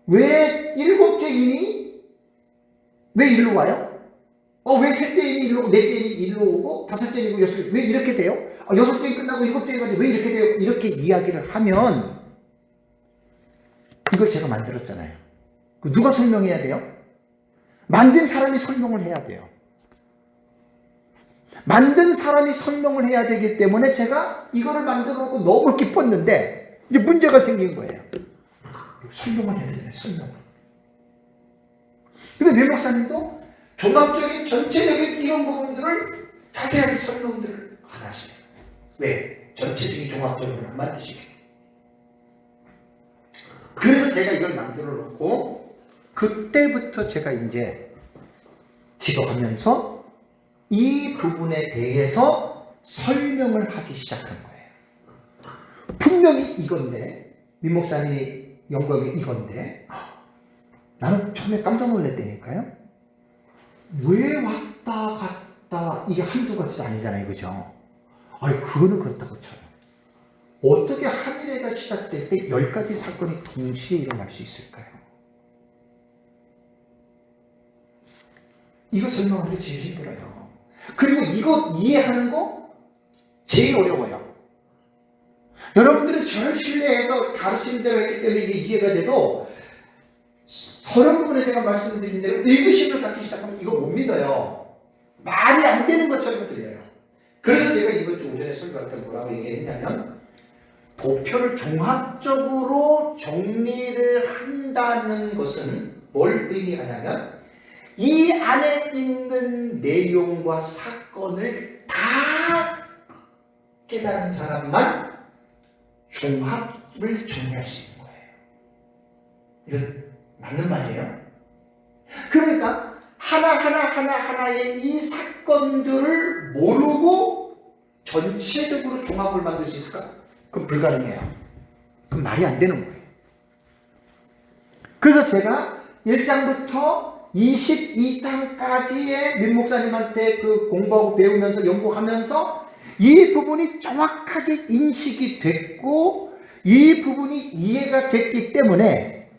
왜 7째 인이 왜 일로 와요? 왜 셋째 인이 일로 오고 넷째 인이 일로 오고 5째 인이고 6째 왜 이렇게 돼요? 6째 인 끝나고 7째 인까지 왜 이렇게 돼요? 이렇게 이야기를 하면 이걸 제가 만들었잖아요. 누가 설명해야 돼요? 만든 사람이 설명을 해야 돼요. 만든 사람이 설명을 해야 되기 때문에 제가 이거를 만들어 놓고 너무 기뻤는데 이제 문제가 생긴 거예요. 설명을 해야 되잖아요. 설명을. 근데 매 목사님도 종합적인 전체적인 이런 부분들을 자세하게 설명들을 안 하시네요. 왜? 전체적인 종합적으로 안 만드시게. 그래서 제가 이걸 만들어 놓고 그때부터 제가 이제 기도하면서 이 부분에 대해서 설명을 하기 시작한 거예요. 분명히 이건데, 민 목사님이 연구하기 이건데, 나는 처음에 깜짝 놀랐다니까요. 왜 왔다 갔다 이게 한두 가지도 아니잖아요, 그죠? 아니 그거는 그렇다고 쳐요. 어떻게 한 일회가 시작될 때 10가지 사건이 동시에 일어날 수 있을까요? 이거 설명하는 게 제일 힘들어요. 그리고 이거 이해하는 거 제일 어려워요. 여러분들은 저를 신뢰해서 가르치는 대로 했기 때문에 이게 이해가 돼도 서른 번에 제가 말씀드린 대로 의구심을 갖기 시작하면 이거 못 믿어요. 말이 안 되는 것처럼 들려요. 그래서 제가 이번 주 오전에 설교할 때 뭐라고 얘기했냐면 도표를 종합적으로 정리를 한다는 것은 뭘 의미하냐면 이 안에 있는 내용과 사건을 다 깨달은 사람만 종합을 정리할 수 있는 거예요. 이건 맞는 말이에요. 그러니까 하나의 이 사건들을 모르고 전체적으로 종합을 만들 수 있을까? 그럼 불가능해요. 그럼 말이 안 되는 거예요. 그래서 제가 1장부터 22장까지의 민 목사님한테 그 공부하고 배우면서 연구하면서 이 부분이 정확하게 인식이 됐고 이 부분이 이해가 됐기 때문에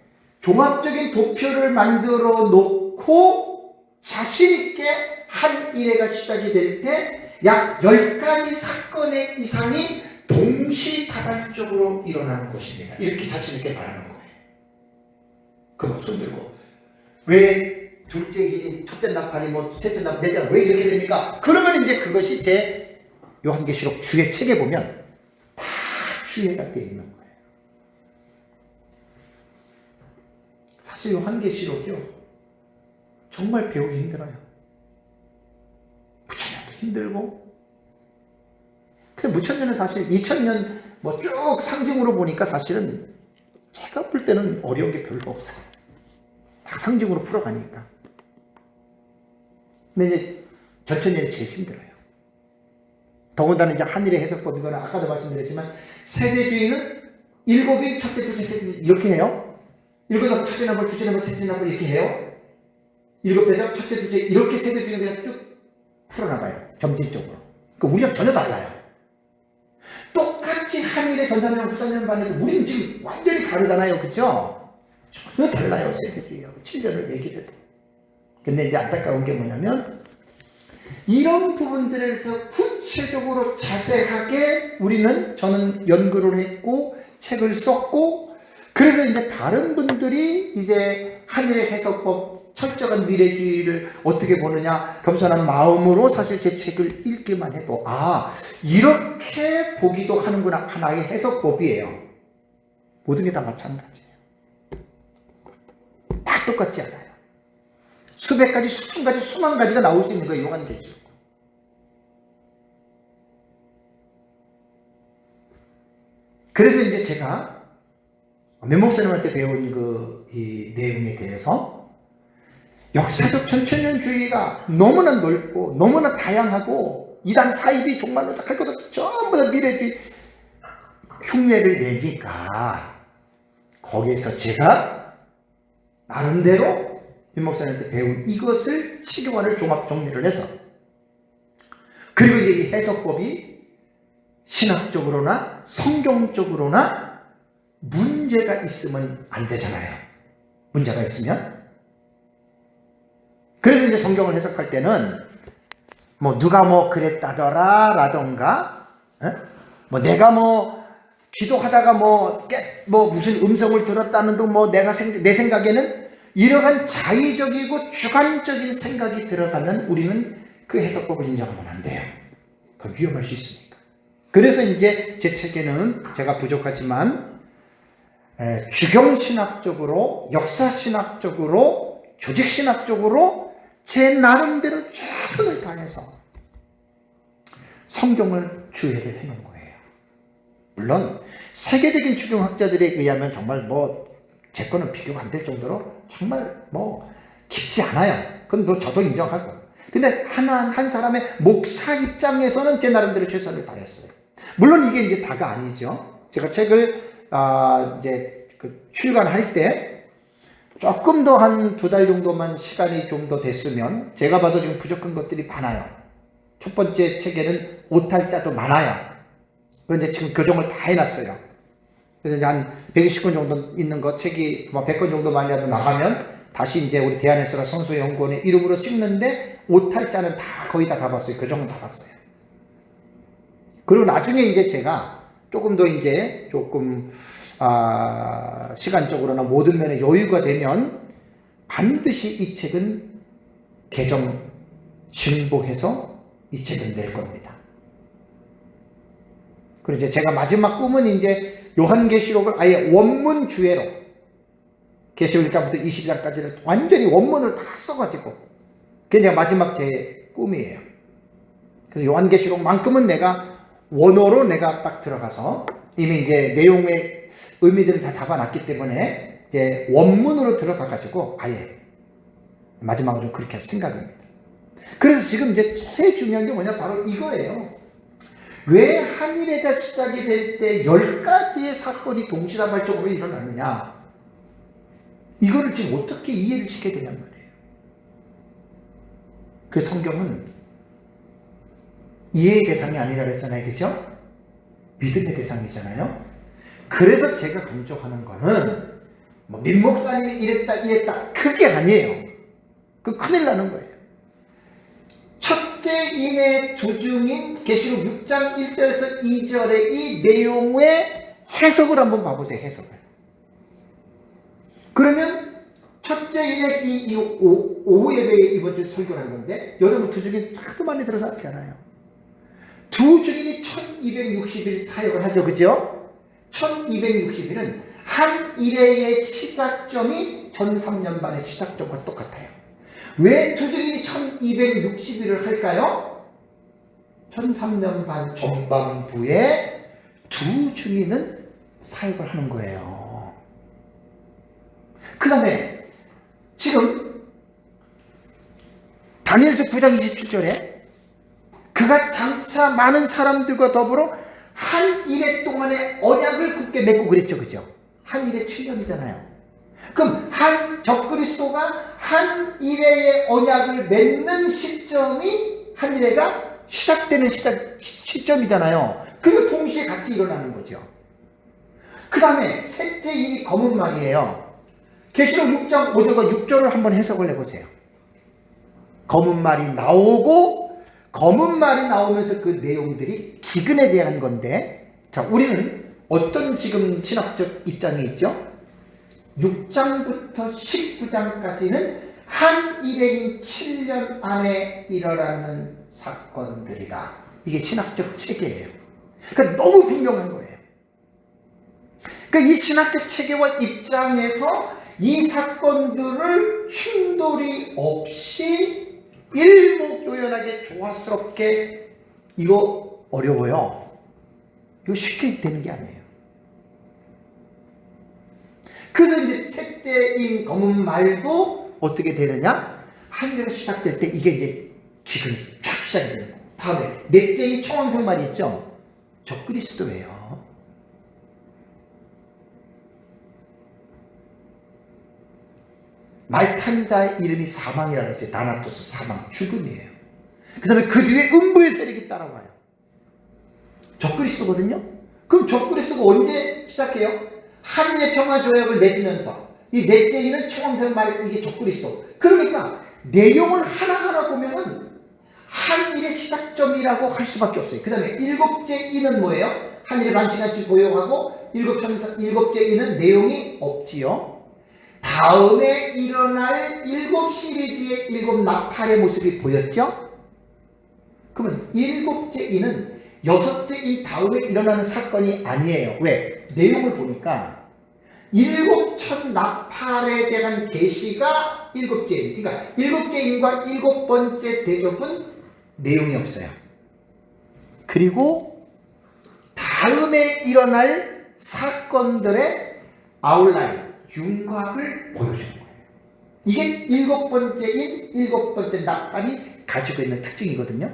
종합적인 도표를 만들어 놓고 자신있게 한 일회가 시작이 될 때 약 10가지 사건의 이상이 동시다발적으로 일어나는 것입니다. 이렇게 자신있게 말하는 거예요. 그럼 손 들고 왜 둘째 일이 첫째 나팔이 뭐 셋째 나팔 넷째 나팔 왜 이렇게 됩니까? 그러면 이제 그것이 제 요한계시록 주의 책에 보면 다 주의가 되어 있는 거예요. 사실 요한계시록이요 정말 배우기 힘들어요. 무천년도 힘들고 근데 무천년은 사실 2000년 뭐 쭉 상징으로 보니까 사실은 제가 볼 때는 어려운 게 별로 없어요. 다 상징으로 풀어가니까. 근데 이제 전천년이 제일 힘들어요. 더군다나 이제 한일의 해석법이거나 아까도 말씀드렸지만 세대주의는 일곱이 첫째, 둘째, 셋째 이렇게 해요. 일곱은 첫째 나팔, 둘째 나팔, 셋째 나팔 이렇게 해요. 일곱 대접, 첫째, 둘째 이렇게 세대주의는 그냥 쭉 풀어나가요. 점진적으로. 그러니까 우리랑 전혀 달라요. 똑같이 한일의 전사년, 후사년 반에도 우리는 지금 완전히 다르잖아요. 그렇죠? 전혀 달라요. 세대주의하고 7년을 얘기를 해도. 근데 이제 안타까운 게 뭐냐면 이런 부분들에서 구체적으로 자세하게 저는 연구를 했고 책을 썼고 그래서 이제 다른 분들이 이제 한일의 해석법 철저한 미래주의를 어떻게 보느냐 겸손한 마음으로 사실 제 책을 읽기만 해도 이렇게 보기도 하는구나 하나의 해석법이에요. 모든 게 다 마찬가지예요. 다 똑같지 않아요. 수백 가지, 수천 가지, 수만 가지가 나올 수 있는 거예요. 요한계시록. 그래서 이제 제가 민 목사님한테 배운 이 내용에 대해서 역사적 천천년주의가 너무나 넓고 너무나 다양하고 이단 사입이 정말로 할 것 없이 전부 다 미래주의 흉내를 내니까 거기에서 제가 나름대로 민 목사님한테 배운 이것을 시교관을 종합 정리를 해서 그리고 이제 이 해석법이 신학적으로나 성경적으로나 문제가 있으면 안 되잖아요. 문제가 있으면. 그래서 이제 성경을 해석할 때는 뭐 누가 뭐 그랬다더라 라던가 뭐 내가 뭐 기도하다가 뭐 무슨 음성을 들었다는 둥 뭐 내 생각에는 이러한 자의적이고 주관적인 생각이 들어가면 우리는 그 해석법을 인정하면 안 돼요. 그 위험할 수 있으니까. 그래서 이제 제 책에는 제가 부족하지만 주경신학적으로 역사신학적으로 조직신학적으로 제 나름대로 최선을 다해서 성경을 주의를 해놓은 거예요. 물론 세계적인 주경학자들에 의하면 정말 제 거는 비교가 안 될 정도로 정말 깊지 않아요. 그건 저도 인정하고. 근데 한 사람의 목사 입장에서는 제 나름대로 최선을 다했어요. 물론 이게 이제 다가 아니죠. 제가 책을 이제 출간할 때 조금 더 한 2달 정도만 시간이 좀 더 됐으면 제가 봐도 지금 부족한 것들이 많아요. 첫 번째 책에는 오탈자도 많아요. 그건 이제 지금 교정을 다 해놨어요. 그래서 이제 한 120권 정도 있는 거 책이 100권 정도만이라도 나가면 다시 이제 우리 대한해설가 성서연구원의 이름으로 찍는데 오탈자는 다 거의 다 봤어요. 교정은 다 봤어요. 그리고 나중에 이제 제가 조금 더 이제 시간적으로나 모든 면에 여유가 되면 반드시 이 책은 개정 증복해서 이 책을 낼 겁니다. 그리고 이제 제가 마지막 꿈은 이제 요한계시록을 아예 원문 주해로 계시록 1장부터 22장까지를 완전히 원문을 다 써가지고 그게 제가 마지막 제 꿈이에요. 그래서 요한계시록만큼은 내가 원어로 내가 딱 들어가서 이미 이제 내용의 의미들을 다 잡아놨기 때문에 이제 원문으로 들어가가지고 아예 마지막으로 그렇게 생각합니다. 그래서 지금 이제 제일 중요한 게 뭐냐, 바로 이거예요. 왜 한일회가 시작이 될 때 10가지의 사건이 동시다발적으로 일어나느냐, 이거를 지금 어떻게 이해를 시켜야 되냔 말이에요. 그 성경은 이해의 대상이 아니라 그랬잖아요, 그죠? 믿음의 대상이잖아요. 그래서 제가 강조하는 거는 뭐 민목사님이 이랬다 그게 아니에요. 그 큰일 나는 거예요. 첫째인의 주중인 계시록 6장 1절에서 2절의 이 내용의 해석을 한번 봐보세요. 해석을. 그러면 첫째인의 이 오후 예배에 이번 주 설교를 한 건데, 여러분 두 중인 하도 많이 들어서 알잖아요. 두 중인이 1260일 사역을 하죠, 그죠? 1260일은 한 일회의 시작점이 전 3년반의 시작점과 똑같아요. 왜 두 중인이 1260일을 할까요? 전 3년반 전반부에 두 중인은 사역을 하는 거예요. 그 다음에 지금 다니엘서 9장 27절에 그가 장차 많은 사람들과 더불어 한 일해 동안의 언약을 굳게 맺고 그랬죠, 그죠? 한 일해 7년이잖아요. 그럼 한 적그리스도가 한 일해의 언약을 맺는 시점이 한 일해가 시작되는 시점이잖아요. 그리고 동시에 같이 일어나는 거죠. 그 다음에 셋째 일이 검은 말이에요. 계시록 6장 5절과 6절을 한번 해석을 해보세요. 검은 말이 나오고, 검은 말이 나오면서 그 내용들이 기근에 대한 건데, 자, 우리는 어떤 지금 신학적 입장이 있죠? 6장부터 19장까지는 한 일회인 7년 안에 일어나는 사건들이다. 이게 신학적 체계예요. 그러니까 너무 분명한 거예요. 그러니까 이 신학적 체계와 입장에서 이 사건들을 충돌이 없이 일목요연하게 조화스럽게, 이거 어려워요. 이거 쉽게 되는 게 아니에요. 그래서 이제 셋째인 검은 말도 어떻게 되느냐? 한일회가 시작될 때 이게 이제 기근이 쫙 시작이 되는 거예요. 다음에 넷째인 청황색 말이 있죠? 적그리스도예요. 말 탄 자의 이름이 사망이라고 했어요. 다나토스, 사망, 죽음이에요. 그 다음에 그 뒤에 음부의 세력이 따라와요. 적그리스도거든요. 그럼 적그리스도가 언제 시작해요? 한일의 평화조약을 맺으면서 이 넷째인은 청황색 말, 이게 적그리스도. 그러니까 내용을 하나하나 보면은 한일의 시작점이라고 할 수밖에 없어요. 그 다음에 일곱째 인은 뭐예요? 한일의 반신같이 고용하고 일곱째 인은 내용이 없지요. 다음에 일어날 7시리즈의 7나팔의 모습이 보였죠? 그러면 7째 인은 6째 인 다음에 일어나는 사건이 아니에요. 왜? 내용을 보니까 7천 나팔에 대한 계시가 7째 인. 그러니까 7째 인과 7번째 대접은 내용이 없어요. 그리고 다음에 일어날 사건들의 아웃라인, 윤곽을 보여주는 거예요. 이게 7번째인 7번째 나팔이 가지고 있는 특징이거든요.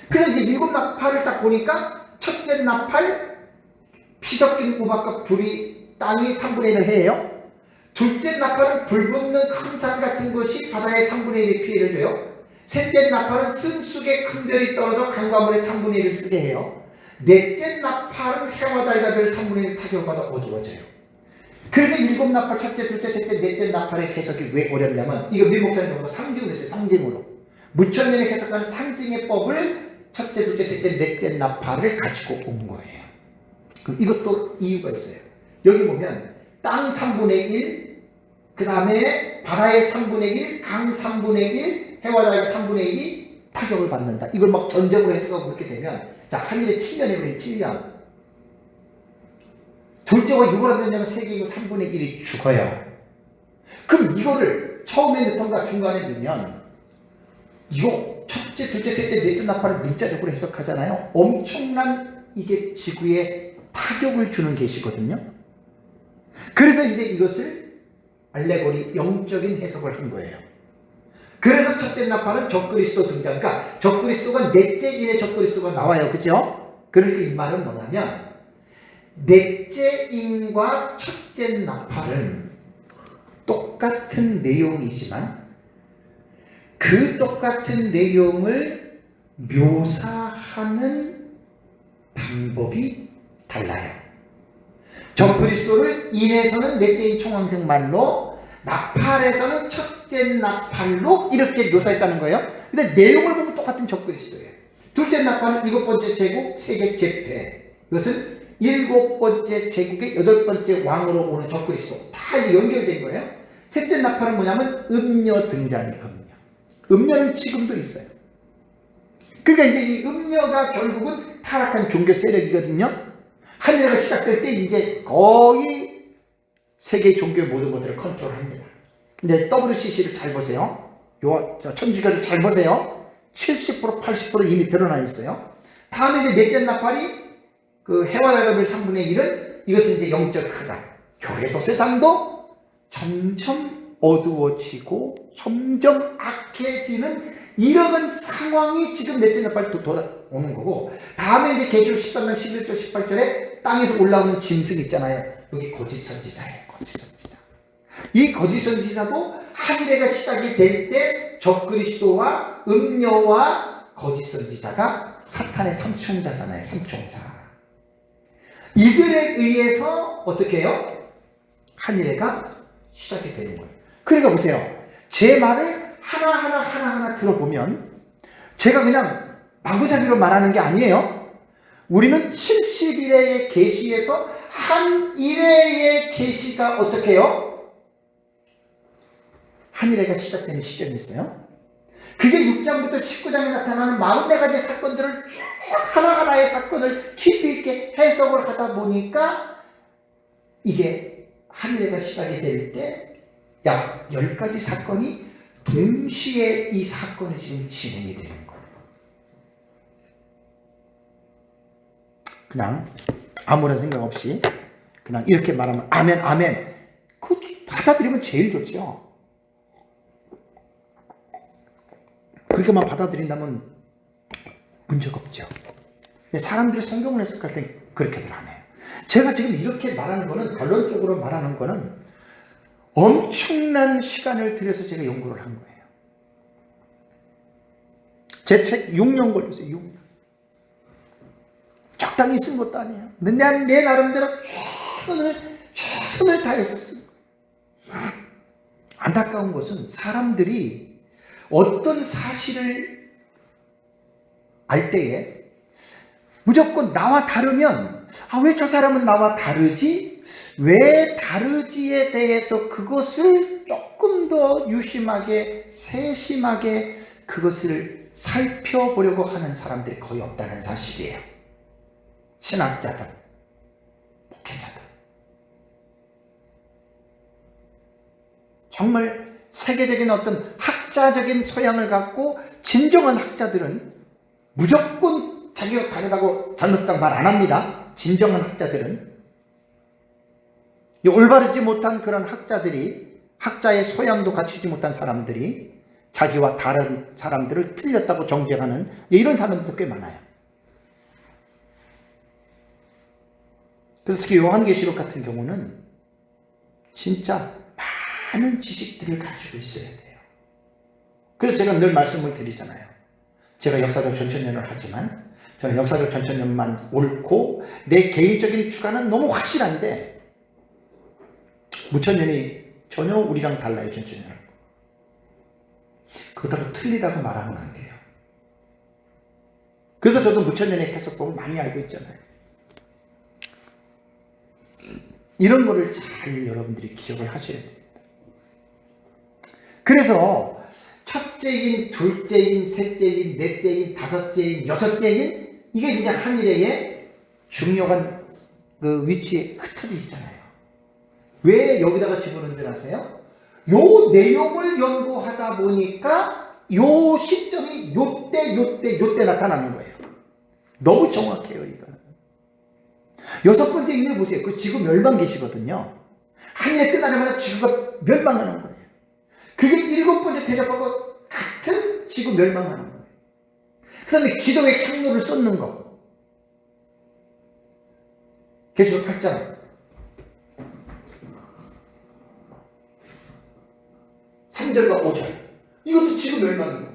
그래서 이제 7나팔을 딱 보니까 첫째 나팔, 피 섞인 우박과 불이 땅이 3분의 1을 해요. 둘째 나팔은 불 붙는 큰 산 같은 것이 바다의 3분의 1의 피해를 줘요. 셋째 나팔은 쓴쑥에 큰 별이 떨어져 강과물의 3분의 1을 쓰게 해요. 넷째 나팔은 해와 달과 별 3분의 1 타격받아 어두워져요. 그래서 7나팔, 첫째, 둘째, 셋째, 넷째 나팔의 해석이 왜 어렵냐면, 이거 민목사님보다 상징으로 했어요. 상징으로. 무천년에 해석하는 상징의 법을 첫째, 둘째, 셋째, 넷째 나팔을 가지고 온 거예요. 그럼 이것도 이유가 있어요. 여기 보면 땅 3분의 1, 그 다음에 바다의 3분의 1, 강 3분의 1, 해와 달 3분의 1이 타격을 받는다. 이걸 막 전적으로 해석하고 그렇게 되면, 자, 한일에 7년이면 7년. 둘째와 6을 하느냐면 세계이고 3분의 1이 죽어요. 그럼 이거를 처음에 넣던가 중간에 넣으면, 이거 첫째, 둘째, 셋째, 넷째 나팔을 문자적으로 해석하잖아요. 엄청난 이게 지구에 타격을 주는 계시거든요. 그래서 이제 이것을 알레고리, 영적인 해석을 한 거예요. 그래서 첫째 나팔은 적그리스도 등장. 그러니까 적그리스도가 넷째 인의 적그리스도가 나와요. 그죠? 그러니까 이 말은 뭐냐면 넷째 인과 첫째 나팔은 똑같은 내용이지만 그 똑같은 내용을 묘사하는 방법이 달라요. 적그리스도를 인에서는 넷째인 총왕생말로, 나팔에서는 첫째 나팔로 이렇게 묘사했다는 거예요. 근데 내용을 보면 똑같은 적그리스도예요. 둘째 나팔은 일곱 번째 제국 세계 재패. 이것은 일곱 번째 제국의 여덟 번째 왕으로 오는 적그리스도. 다 이게 연결된 거예요. 셋째 나팔은 뭐냐면 음녀 등장이에요. 음녀는 지금도 있어요. 그러니까 이제 이 음녀가 결국은 타락한 종교 세력이거든요. 하늘나라가 시작될 때 이제 거의 세계 종교의 모든 것들을 컨트롤합니다. 근데 WCC를 잘 보세요. 천주교를 잘 보세요. 70% 80% 이미 드러나 있어요. 다음에 이제 넷째 나팔이 그 해와 달의 3분의 1은 이것은 이제 영적 하다. 교회도 세상도 점점 어두워지고 점점 악해지는 이런 상황이 지금 넷째 나팔 돌아오는 거고, 다음에 이제 계시록 13장 11절 18절에 땅에서 올라오는 짐승 있잖아요. 여기 거짓 선지자예요. 거짓 선지자. 이 거짓 선지자도 하늘에가 시작이 될 때 적그리스도와 음녀와 거짓 선지자가 사탄의 삼총자잖아요. 삼총사. 이들에 의해서 어떻게 해요? 하늘에가 시작이 되는 거예요. 그러니까 보세요. 제 말을 하나하나 들어보면 제가 그냥 마구잡이로 말하는 게 아니에요. 우리는 70일의 계시에서 한 일회의 계시가 어떻게 해요? 한 일회가 시작되는 시점이 있어요. 그게 6장부터 19장에 나타나는 44가지 사건들을 쭉 하나하나의 사건을 깊이 있게 해석을 하다 보니까 이게 한 일회가 시작이 될 때 약 10가지 사건이 동시에 이 사건이 지금 진행이 되는 거예요. 그냥 아무런 생각 없이 그냥 이렇게 말하면 아멘 아멘 그 받아들이면 제일 좋죠. 그렇게만 받아들인다면 문제가 없죠. 근데 사람들이 성경을 해석할 때 그렇게들 안 해요. 제가 지금 이렇게 말하는 거는, 결론적으로 말하는 거는 엄청난 시간을 들여서 제가 연구를 한 거예요. 제 책 6년 걸렸어요. 6년. 적당히 쓴 것도 아니에요. 내 나름대로 최선을 다해서 쓴 거예요. 안타까운 것은 사람들이 어떤 사실을 알 때에 무조건 나와 다르면 왜 저 사람은 나와 다르지? 왜 다르지에 대해서 그것을 조금 더 유심하게 세심하게 그것을 살펴보려고 하는 사람들이 거의 없다는 사실이에요. 신학자들, 목회자들. 정말 세계적인 어떤 학자적인 소양을 갖고 진정한 학자들은 무조건 자기가 다르다고 잘못했다고 말 안 합니다. 진정한 학자들은 올바르지 못한 그런 학자들이, 학자의 소양도 갖추지 못한 사람들이 자기와 다른 사람들을 틀렸다고 정죄하는 이런 사람들도 꽤 많아요. 그래서 특히 요한계시록 같은 경우는 진짜 많은 지식들을 가지고 있어야 돼요. 그래서 제가 늘 말씀을 드리잖아요. 제가 역사적 전천년을 하지만 저는 역사적 전천년만 옳고 내 개인적인 주관은 너무 확실한데 무천년이 전혀 우리랑 달라요. 전천년은. 그렇다고 틀리다고 말하면 안 돼요. 그래서 저도 무천년의 해석법을 많이 알고 있잖아요. 이런 거를 잘 여러분들이 기억을 하셔야 됩니다. 그래서 첫째인, 둘째인, 셋째인, 넷째인, 다섯째인, 여섯째인, 이게 이제 한일의 중요한 그 위치에 흩어져 있잖아요. 왜 여기다가 집어넣은 줄 아세요? 요 내용을 연구하다 보니까 요 시점이 요때 나타나는 거예요. 너무 정확해요, 이거는. 여섯 번째 인을 보세요. 그 지구 멸망 계시거든요. 한 해 끝나자마자 지구가 멸망하는 거예요. 그게 일곱 번째 대접하고 지구 멸망하는 거예요. 그 다음에 기도의 향로를 쏟는 거. 계시록 8장 3절과 5절. 이것도 지구 멸망이고,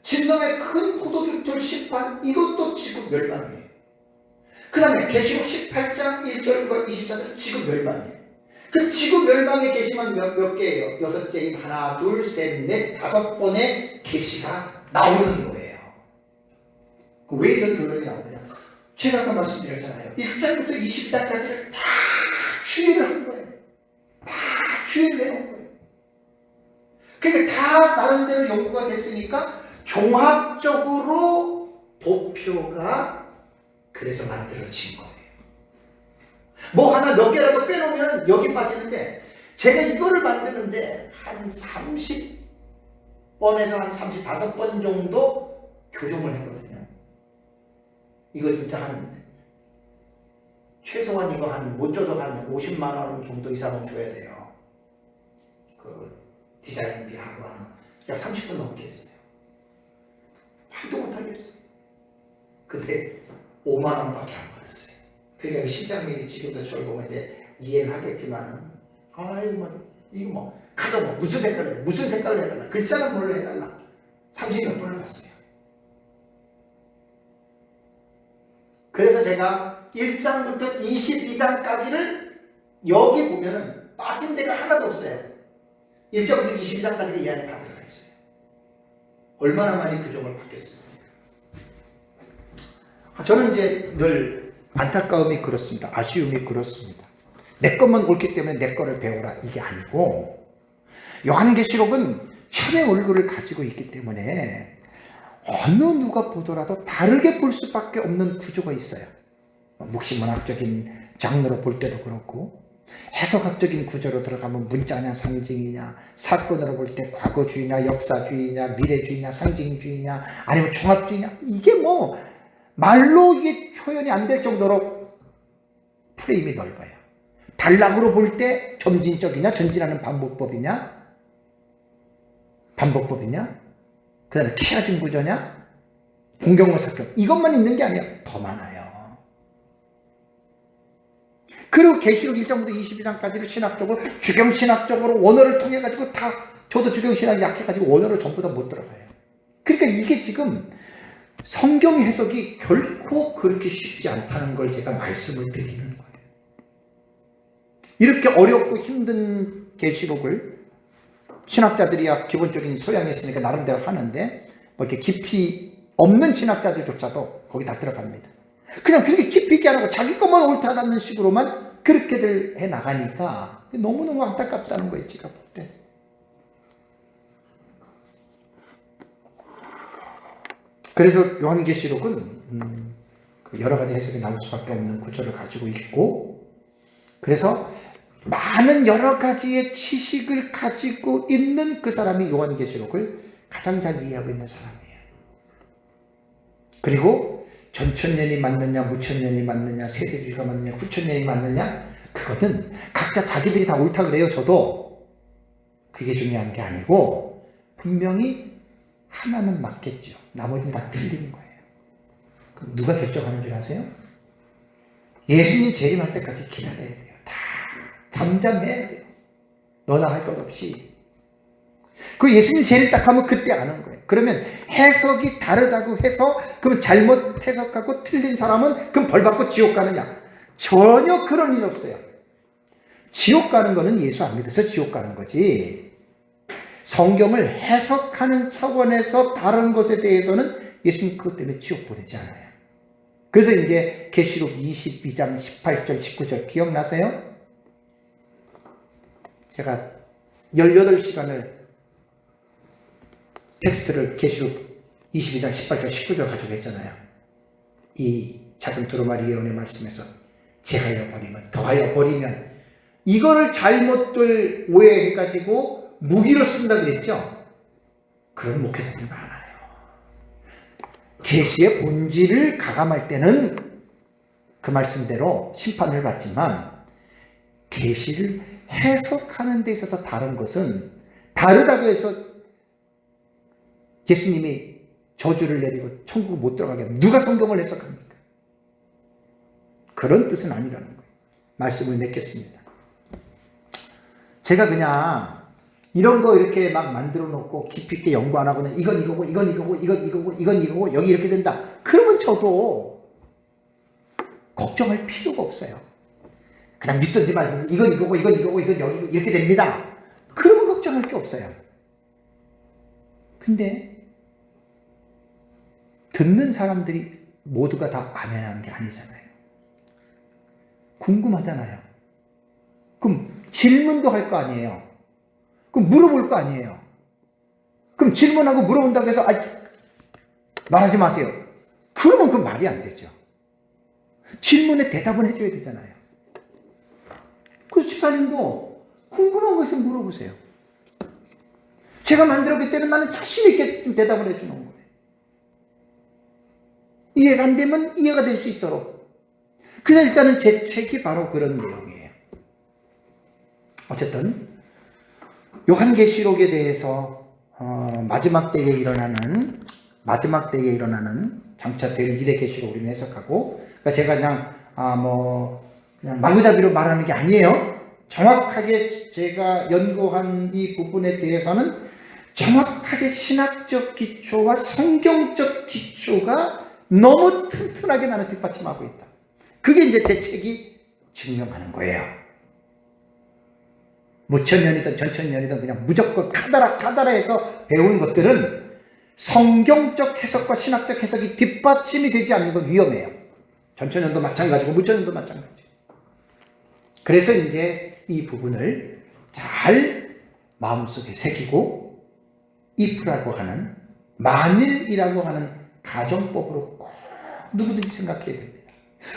진nom의 큰 포도주들 심판, 이것도 지구 멸망이에요. 그 다음에 계시록 18장 1절과 24절 지구 멸망이에요. 그 지구 멸망의 계시만 몇 개예요? 6개인 하나, 둘, 셋, 넷, 5번의 계시가 나오는 거예요. 왜 이런 결론이 나오느냐? 제가 아까 말씀드렸잖아요. 1장부터 20장까지를 다 추리를 한 거예요. 다 추리를 해놓은 거예요. 그러니까 다 나름대로 연구가 됐으니까 종합적으로 도표가 그래서 만들어진 거예요. 뭐 하나 몇 개라도 빼놓으면 여기 빠지는데, 제가 이거를 만드는데 한 30번에서 한 35번 정도 교정을 했거든요. 이거 진짜 한 최소한 이거 한 못 줘도 한 50만 원 정도 이상은 줘야 돼요. 그 디자인비하고 약 30분 넘게 했어요. 화도 못하겠어요. 근데 5만 원밖에 안 받았어요. 그러니까 실장님이 지금도 저를 보면 이제 이해는 하겠지만, 이거 뭐 가서 뭐 무슨 색깔로 해달라, 글자는 뭘로 해달라, 30몇 번을 봤어요. 그래서 제가 1장부터 22장까지를 여기 보면은 빠진 데가 하나도 없어요. 1장부터 22장까지가 이 안에 다 들어가 있어요. 얼마나 많이 교정을 받겠습니까? 저는 이제 늘 안타까움이 그렇습니다. 아쉬움이 그렇습니다. 내 것만 옳기 때문에 내 거를 배워라, 이게 아니고, 요한계시록은 천의 얼굴을 가지고 있기 때문에 어느 누가 보더라도 다르게 볼 수밖에 없는 구조가 있어요. 묵시문학적인 장르로 볼 때도 그렇고, 해석학적인 구조로 들어가면 문자냐 상징이냐, 사건으로 볼 때 과거주의냐 역사주의냐 미래주의냐 상징주의냐 아니면 종합주의냐, 이게 뭐 말로 이게 표현이 안 될 정도로 프레임이 넓어요. 단락으로 볼 때 점진적이냐 전진하는 반복법이냐, 그 다음에 키아진 구조냐, 공경과 사건, 이것만 있는 게 아니라 더 많아요. 그리고 계시록 1장부터 22장까지를 신학적으로, 주경신학적으로 원어를 통해 가지고 다, 저도 주경신학이 약해가지고 원어를 전부 다 못 들어가요. 그러니까 이게 지금 성경 해석이 결코 그렇게 쉽지 않다는 걸 제가 말씀을 드리는 거예요. 이렇게 어렵고 힘든 계시록을 신학자들이야 기본적인 소양이 있으니까 나름대로 하는데, 뭐 이렇게 깊이 없는 신학자들조차도 거기 다 들어갑니다. 그냥 그렇게 깊이 있게 안 하고 자기 것만 옳다는 식으로만 그렇게들 해 나가니까 너무너무 안타깝다는 거예요, 제가 볼 때. 그래서 요한계시록은 여러 가지 해석이 나올 수밖에 없는 구조를 가지고 있고, 그래서 많은 여러 가지의 지식을 가지고 있는 그 사람이 요한계시록을 가장 잘 이해하고 있는 사람이에요. 그리고 전천년이 맞느냐 무천년이 맞느냐 세대주의가 맞느냐 후천년이 맞느냐, 그거는 각자 자기들이 다 옳다 그래요. 저도 그게 중요한 게 아니고, 분명히 하나는 맞겠죠. 나머지는 다 틀린 거예요. 그럼 누가 결정하는 줄 아세요? 예수님 재림할 때까지 기다려야 돼요. 다 잠잠해야 돼요. 너나 할 것 없이. 그 예수님 재림 딱 하면 그때 아는 거예요. 그러면 해석이 다르다고 해서 그럼 잘못 해석하고 틀린 사람은 그럼 벌 받고 지옥 가느냐? 전혀 그런 일 없어요. 지옥 가는 거는 예수 안 믿어서 지옥 가는 거지, 성경을 해석하는 차원에서 다른 것에 대해서는 예수님 그것 때문에 지옥 보내지 않아요. 그래서 이제 계시록 22장 18절 19절 기억나세요? 제가 18시간을 텍스트를 계시록 22장 18절 19절 가지고 했잖아요. 이 작은 두루마리 예언의 말씀에서 제하여 버리면, 더하여 버리면, 이거를 잘못들 오해해가지고 무기로 쓴다 그랬죠? 그런 목회자들 많아요. 계시의 본질을 가감할 때는 그 말씀대로 심판을 받지만, 계시를 해석하는 데 있어서 다른 것은 다르다고 해서 예수님이 저주를 내리고 천국 못 들어가게 하면 누가 성경을 해석합니까? 그런 뜻은 아니라는 거예요. 말씀을 맺겠습니다. 제가 그냥 이런 거 이렇게 막 만들어 놓고 깊이 있게 연구 안 하고는 이건 이거고 이건 이거고 이건 이거고 이건 이거고 여기 이렇게 된다. 그러면 저도 걱정할 필요가 없어요. 그냥 믿든지 말든지 이건 이거고 이건 이거고 이건 여기 이렇게 됩니다. 그러면 걱정할 게 없어요. 근데 듣는 사람들이 모두가 다 아멘하는 게 아니잖아요. 궁금하잖아요. 그럼 질문도 할 거 아니에요. 그럼 물어볼 거 아니에요. 그럼 질문하고 물어본다고 해서 말하지 마세요. 그러면 그 말이 안 되죠. 질문에 대답은 해줘야 되잖아요. 그래서 집사님도 궁금한 거 있으면 물어보세요. 제가 만들었기 때문에 나는 자신 있게 좀 대답을 해주는 거예요. 이해가 안 되면 이해가 될 수 있도록. 그래서 일단은 제 책이 바로 그런 내용이에요. 어쨌든 요한계시록에 대해서 마지막 때에 일어나는 장차 될 일의 계시록을 우리는 해석하고, 그러니까 제가 그냥 마구잡이로 말하는 게 아니에요. 정확하게 제가 연구한 이 부분에 대해서는 정확하게 신학적 기초와 성경적 기초가 너무 튼튼하게 나는 뒷받침하고 있다. 그게 이제 제 책이 증명하는 거예요. 무천년이든 전천년이든 그냥 무조건 카다라 해서 배운 것들은 성경적 해석과 신학적 해석이 뒷받침이 되지 않는 건 위험해요. 전천년도 마찬가지고 무천년도 마찬가지. 그래서 이제 이 부분을 잘 마음속에 새기고 if라고 하는, 만일이라고 하는 가정법으로 꼭 누구든지 생각해야 됩니다.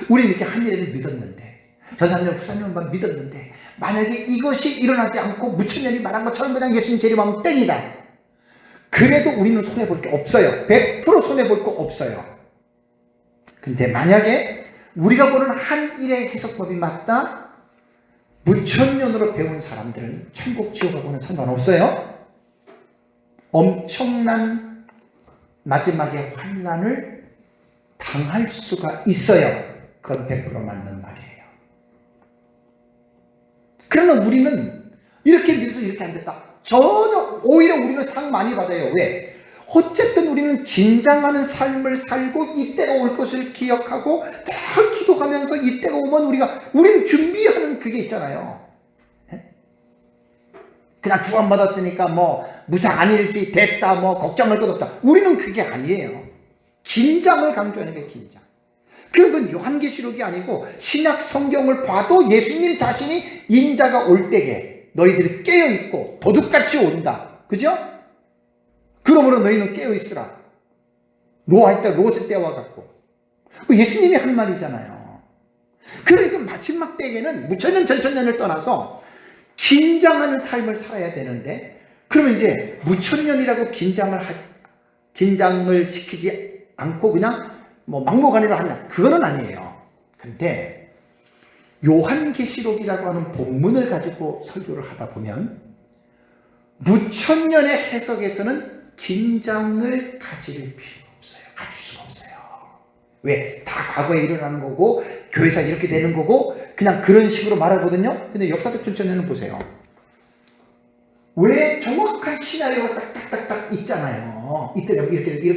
우리는 이렇게 한 일을 믿었는데, 전사년 후사년만 믿었는데, 만약에 이것이 일어나지 않고 무천년이 말한 것처럼 그냥 예수님 재림하면 땡이다. 그래도 우리는 손해볼 게 없어요. 100% 손해볼 거 없어요. 근데 만약에 우리가 보는 한 일의 해석법이 맞다? 무천년으로 배운 사람들은 천국 지옥하고는 상관없어요. 엄청난 마지막에 환난을 당할 수가 있어요. 그건 100% 맞는 말이에요. 그러나 우리는 이렇게 믿어도 이렇게 안 됐다. 전혀 오히려 우리는 상 많이 받아요. 왜? 어쨌든 우리는 긴장하는 삶을 살고 이때가 올 것을 기억하고 다 기도하면서 이때가 오면 우리는 준비하는 그게 있잖아요. 그냥 구원받았으니까 무상 안일주의 됐다, 걱정할 것 없다. 우리는 그게 아니에요. 긴장을 강조하는 게 긴장. 그건 요한계시록이 아니고 신약 성경을 봐도 예수님 자신이 인자가 올 때에 너희들이 깨어있고 도둑같이 온다. 그죠? 그러므로 너희는 깨어있으라. 노아의 때 롯의 때와 같고. 예수님이 한 말이잖아요. 그러니까 마지막 때에는 무천년 전천년을 떠나서 긴장하는 삶을 살아야 되는데, 그러면 이제 무천년이라고 긴장을 시키지 않고 그냥 막무가내로 하냐, 그거는 아니에요. 그런데 요한계시록이라고 하는 본문을 가지고 설교를 하다 보면 무천년의 해석에서는 긴장을 가질 필요가 없어요. 가질 수가 없어요. 왜? 다 과거에 일어나는 거고 교회에서 이렇게 되는 거고 그냥 그런 식으로 말하거든요. 근데 역사적 전천년은 보세요. 왜 정확한 시나리오가 딱딱딱딱 있잖아요. 이때 되고 이렇게 되고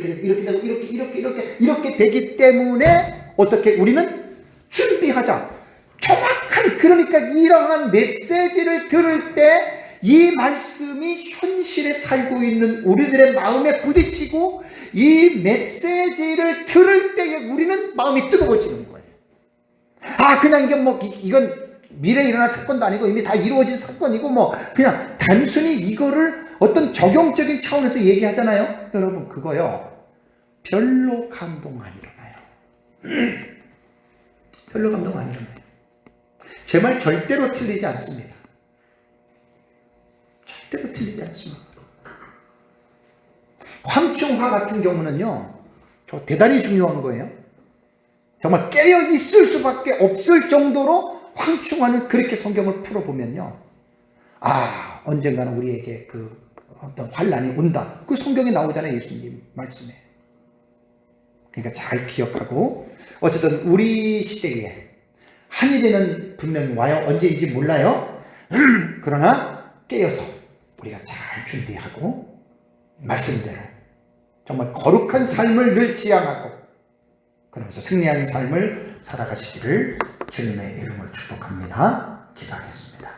이렇게 되기 때문에 어떻게 우리는 준비하자. 정확한, 그러니까 이러한 메시지를 들을 때 이 말씀이 현실에 살고 있는 우리들의 마음에 부딪히고 이 메시지를 들을 때에 우리는 마음이 뜨거워지는 거예요. 그냥 이건 미래에 일어날 사건도 아니고 이미 다 이루어진 사건이고 그냥 단순히 이거를 어떤 적용적인 차원에서 얘기하잖아요. 여러분, 그거요 별로 감동 안 일어나요. 별로 감동 안 일어나요. 제 말 절대로 틀리지 않습니다. 절대로 틀리지 않습니다. 황충화 같은 경우는요, 저 대단히 중요한 거예요. 정말 깨어 있을 수밖에 없을 정도로 황충화는 그렇게 성경을 풀어보면요, 언젠가는 우리에게 어떤 환란이 온다. 그 성경에 나오잖아요. 예수님 말씀에. 그러니까 잘 기억하고 어쨌든 우리 시대에 한일에는 분명히 와요. 언제인지 몰라요. 그러나 깨어서 우리가 잘 준비하고 말씀대로 정말 거룩한 삶을 늘 지향하고 그러면서 승리하는 삶을 살아가시기를 주님의 이름으로 축복합니다. 기도하겠습니다.